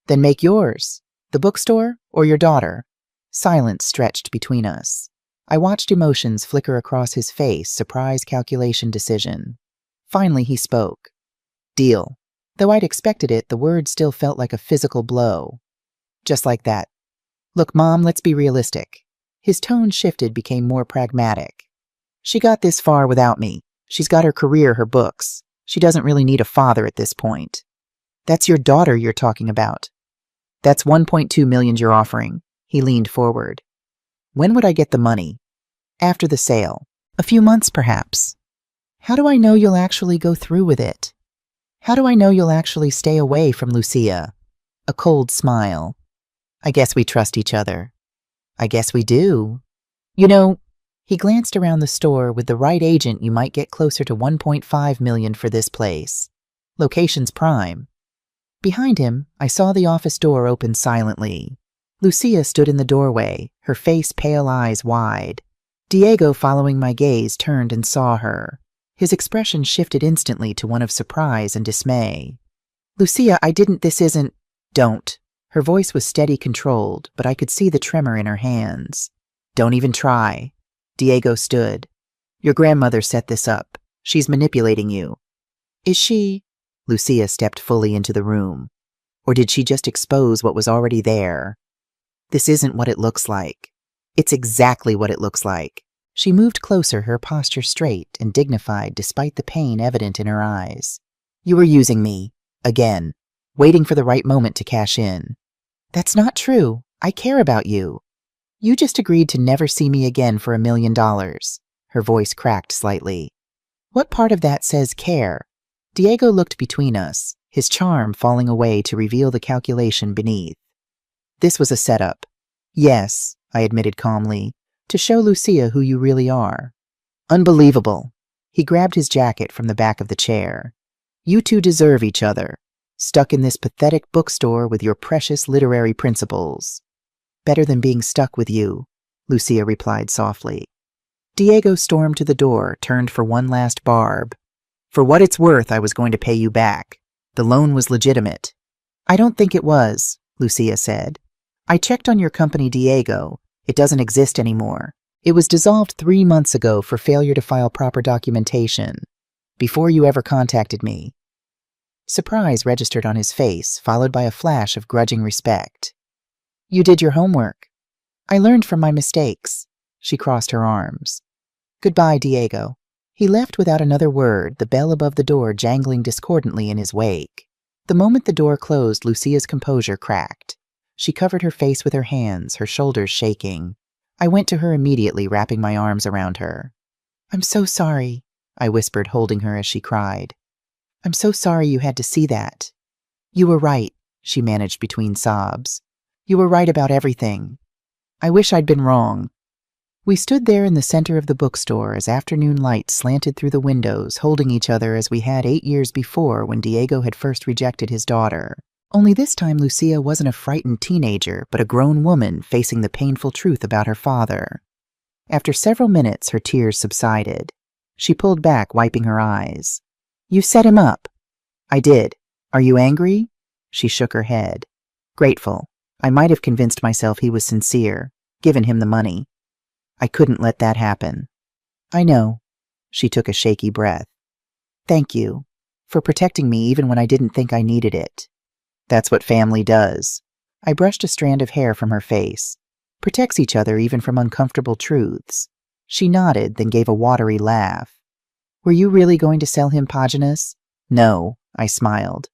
Then make yours. The bookstore or your daughter? Silence stretched between us. I watched emotions flicker across his face, surprise, calculation, decision. Finally he spoke. Deal. Though I'd expected it, the word still felt like a physical blow. Just like that. Look, Mom, let's be realistic. His tone shifted, became more pragmatic. She got this far without me. She's got her career, her books. She doesn't really need a father at this point. That's your daughter you're talking about. That's $1.2 million you're offering. He leaned forward. When would I get the money? After the sale. A few months, perhaps. How do I know you'll actually go through with it? How do I know you'll actually stay away from Lucia? A cold smile. I guess we trust each other. I guess we do. You know, he glanced around the store. With the right agent, you might get closer to $1.5 million for this place. Location's prime. Behind him, I saw the office door open silently. Lucia stood in the doorway, her face pale, eyes wide. Diego, following my gaze, turned and saw her. His expression shifted instantly to one of surprise and dismay. Lucia, this isn't... Don't. Her voice was steady, controlled, but I could see the tremor in her hands. Don't even try. Diego stood. Your grandmother set this up. She's manipulating you. Is she? Lucia stepped fully into the room. Or did she just expose what was already there? This isn't what it looks like. It's exactly what it looks like. She moved closer, her posture straight and dignified despite the pain evident in her eyes. You were using me. Again. Waiting for the right moment to cash in. That's not true. I care about you. You just agreed to never see me again for $1 million. Her voice cracked slightly. What part of that says care? Diego looked between us, his charm falling away to reveal the calculation beneath. This was a setup. Yes, I admitted calmly, to show Lucia who you really are. Unbelievable. He grabbed his jacket from the back of the chair. You two deserve each other. Stuck in this pathetic bookstore with your precious literary principles. Better than being stuck with you, Lucia replied softly. Diego stormed to the door, turned for one last barb. For what it's worth, I was going to pay you back. The loan was legitimate. I don't think it was, Lucia said. I checked on your company, Diego. It doesn't exist anymore. It was dissolved 3 months ago for failure to file proper documentation. Before you ever contacted me. Surprise registered on his face, followed by a flash of grudging respect. You did your homework. I learned from my mistakes. She crossed her arms. Goodbye, Diego. He left without another word, the bell above the door jangling discordantly in his wake. The moment the door closed, Lucia's composure cracked. She covered her face with her hands, her shoulders shaking. I went to her immediately, wrapping my arms around her. I'm so sorry, I whispered, holding her as she cried. I'm so sorry you had to see that. You were right, she managed between sobs. You were right about everything. I wish I'd been wrong. We stood there in the center of the bookstore as afternoon light slanted through the windows, holding each other as we had 8 years before when Diego had first rejected his daughter. Only this time Lucia wasn't a frightened teenager, but a grown woman facing the painful truth about her father. After several minutes, her tears subsided. She pulled back, wiping her eyes. You set him up. I did. Are you angry? She shook her head. Grateful. I might have convinced myself he was sincere, given him the money. I couldn't let that happen. I know. She took a shaky breath. Thank you for protecting me even when I didn't think I needed it. That's what family does. I brushed a strand of hair from her face. Protects each other even from uncomfortable truths. She nodded, then gave a watery laugh. Were you really going to sell him paginas? No, I smiled.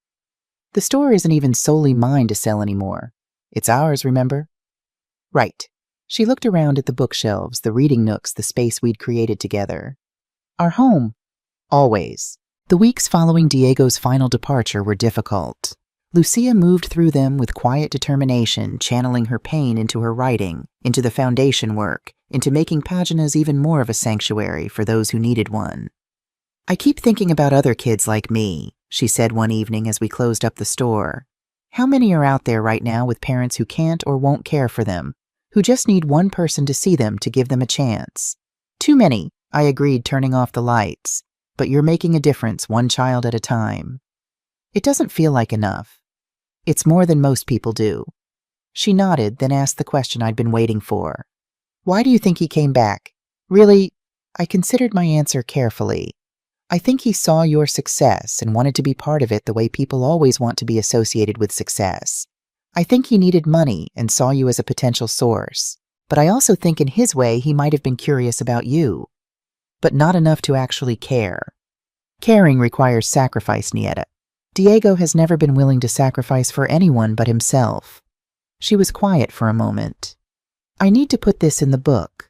The store isn't even solely mine to sell anymore. It's ours, remember? Right. She looked around at the bookshelves, the reading nooks, the space we'd created together. Our home. Always. The weeks following Diego's final departure were difficult. Lucia moved through them with quiet determination, channeling her pain into her writing, into the foundation work, into making paginas even more of a sanctuary for those who needed one. I keep thinking about other kids like me, she said one evening as we closed up the store. How many are out there right now with parents who can't or won't care for them, who just need one person to see them to give them a chance? Too many, I agreed, turning off the lights. But you're making a difference one child at a time. It doesn't feel like enough. It's more than most people do. She nodded, then asked the question I'd been waiting for. Why do you think he came back? Really, I considered my answer carefully. I think he saw your success and wanted to be part of it the way people always want to be associated with success. I think he needed money and saw you as a potential source. But I also think in his way he might have been curious about you. But not enough to actually care. Caring requires sacrifice, Nieta. Diego has never been willing to sacrifice for anyone but himself. She was quiet for a moment. I need to put this in the book.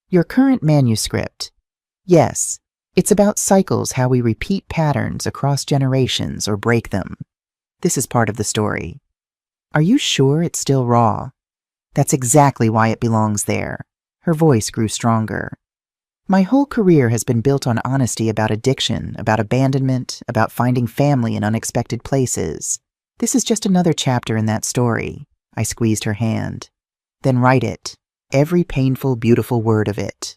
Your current manuscript. Yes, it's about cycles, how we repeat patterns across generations or break them. This is part of the story. Are you sure it's still raw? That's exactly why it belongs there. Her voice grew stronger. My whole career has been built on honesty about addiction, about abandonment, about finding family in unexpected places. This is just another chapter in that story. I squeezed her hand. Then write it. Every painful, beautiful word of it.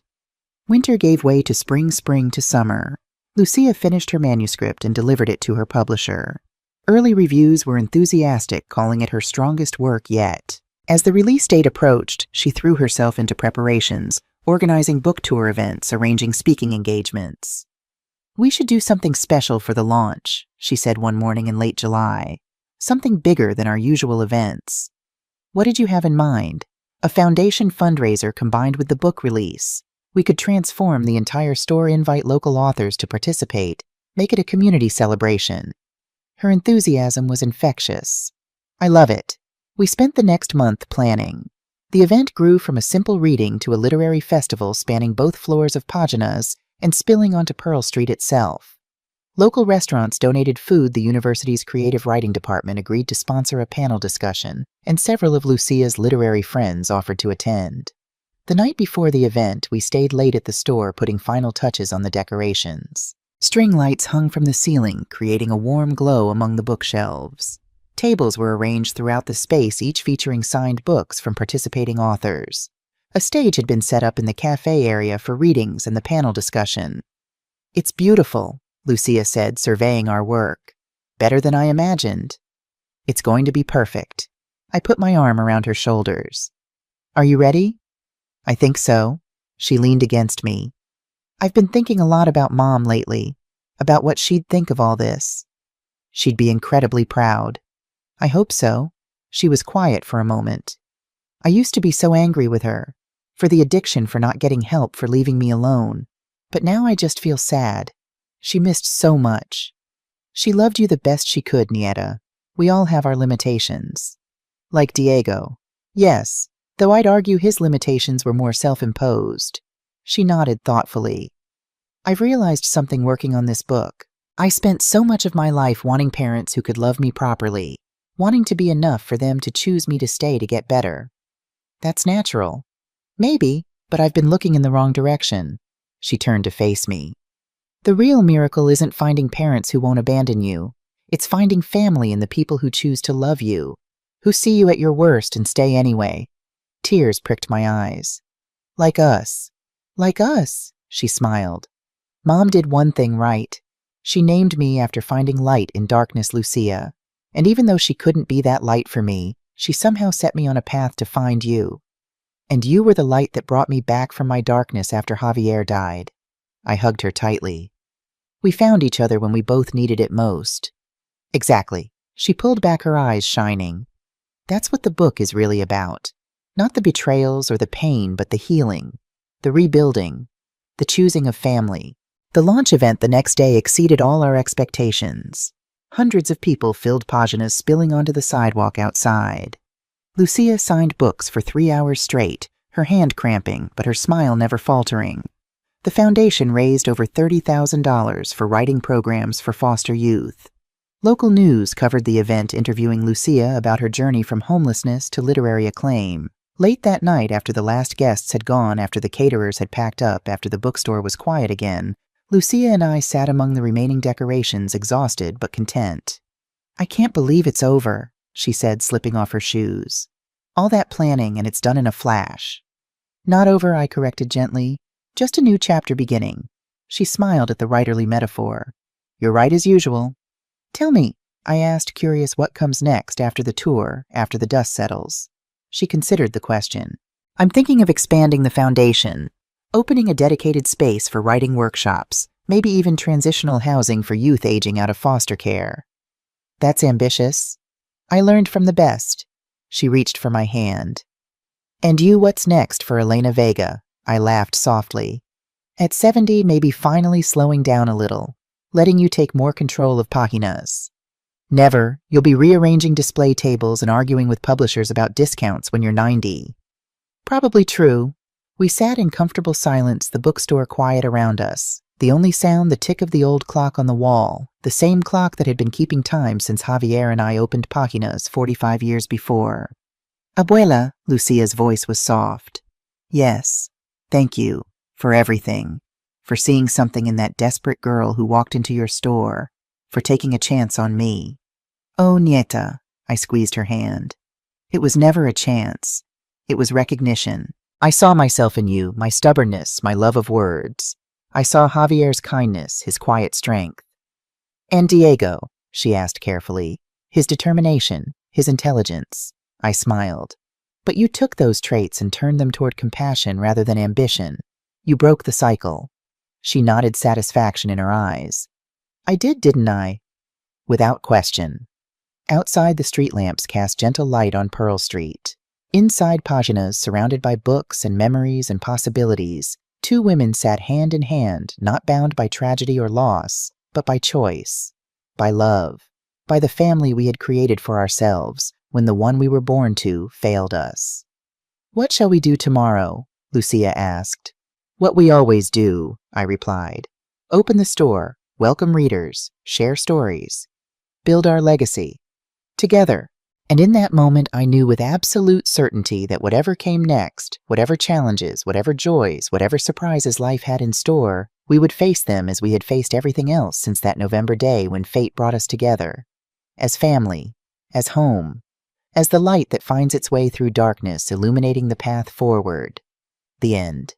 Winter gave way to spring, spring to summer. Lucia finished her manuscript and delivered it to her publisher. Early reviews were enthusiastic, calling it her strongest work yet. As the release date approached, she threw herself into preparations, organizing book tour events, arranging speaking engagements. We should do something special for the launch, she said one morning in late July. Something bigger than our usual events. What did you have in mind? A foundation fundraiser combined with the book release. We could transform the entire store, invite local authors to participate, make it a community celebration. Her enthusiasm was infectious. I love it. We spent the next month planning. The event grew from a simple reading to a literary festival spanning both floors of Paginas and spilling onto Pearl Street itself. Local restaurants donated food, the university's creative writing department agreed to sponsor a panel discussion, and several of Lucia's literary friends offered to attend. The night before the event, we stayed late at the store putting final touches on the decorations. String lights hung from the ceiling, creating a warm glow among the bookshelves. Tables were arranged throughout the space, each featuring signed books from participating authors. A stage had been set up in the cafe area for readings and the panel discussion. It's beautiful, Lucia said, surveying our work. Better than I imagined. It's going to be perfect. I put my arm around her shoulders. Are you ready? I think so. She leaned against me. I've been thinking a lot about Mom lately, about what she'd think of all this. She'd be incredibly proud. I hope so. She was quiet for a moment. I used to be so angry with her, for the addiction, for not getting help, for leaving me alone. But now I just feel sad. She missed so much. She loved you the best she could, Nieta. We all have our limitations. Like Diego. Yes, though I'd argue his limitations were more self-imposed. She nodded thoughtfully. I've realized something working on this book. I spent so much of my life wanting parents who could love me properly, wanting to be enough for them to choose me to stay to get better. That's natural. Maybe, but I've been looking in the wrong direction. She turned to face me. The real miracle isn't finding parents who won't abandon you. It's finding family in the people who choose to love you, who see you at your worst and stay anyway. Tears pricked my eyes. Like us. Like us, she smiled. Mom did one thing right. She named me after finding light in darkness, Lucia. And even though she couldn't be that light for me, she somehow set me on a path to find you. And you were the light that brought me back from my darkness after Javier died. I hugged her tightly. We found each other when we both needed it most. Exactly. She pulled back, her eyes shining. That's what the book is really about. Not the betrayals or the pain, but the healing, the rebuilding, the choosing of family. The launch event the next day exceeded all our expectations. Hundreds of people filled paginas spilling onto the sidewalk outside. Lucia signed books for 3 hours straight, her hand cramping, but her smile never faltering. The foundation raised over $30,000 for writing programs for foster youth. Local news covered the event, interviewing Lucia about her journey from homelessness to literary acclaim. Late that night, after the last guests had gone, after the caterers had packed up, after the bookstore was quiet again, Lucia and I sat among the remaining decorations, exhausted but content. "I can't believe it's over," she said, slipping off her shoes. "All that planning, and it's done in a flash." "Not over," I corrected gently. "Just a new chapter beginning." She smiled at the writerly metaphor. "You're right as usual." "Tell me," I asked, curious what comes next after the tour, after the dust settles. She considered the question. "I'm thinking of expanding the foundation, opening a dedicated space for writing workshops, maybe even transitional housing for youth aging out of foster care." "That's ambitious." "I learned from the best." She reached for my hand. "And you, what's next for Elena Vega?" I laughed softly. "At 70, maybe finally slowing down a little, letting you take more control of paginas." "Never. You'll be rearranging display tables and arguing with publishers about discounts when you're 90. "Probably true." We sat in comfortable silence, the bookstore quiet around us. The only sound, the tick of the old clock on the wall, the same clock that had been keeping time since Javier and I opened paginas 45 years before. "Abuela," Lucia's voice was soft. "Yes, thank you for everything, for seeing something in that desperate girl who walked into your store, for taking a chance on me." "Oh, Nieta," I squeezed her hand. "It was never a chance. It was recognition. I saw myself in you, my stubbornness, my love of words. I saw Javier's kindness, his quiet strength." "And Diego?" she asked carefully. "His determination, his intelligence." I smiled. "But you took those traits and turned them toward compassion rather than ambition. You broke the cycle." She nodded satisfaction in her eyes. "I did, didn't I?" "Without question." Outside, the street lamps cast gentle light on Pearl Street. Inside paginas, surrounded by books and memories and possibilities, two women sat hand in hand, not bound by tragedy or loss, but by choice, by love, by the family we had created for ourselves when the one we were born to failed us. "What shall we do tomorrow?" Lucia asked. "What we always do," I replied. "Open the store, welcome readers, share stories, build our legacy. Together." And in that moment, I knew with absolute certainty that whatever came next, whatever challenges, whatever joys, whatever surprises life had in store, we would face them as we had faced everything else since that November day when fate brought us together. As family, as home, as the light that finds its way through darkness, illuminating the path forward. The end.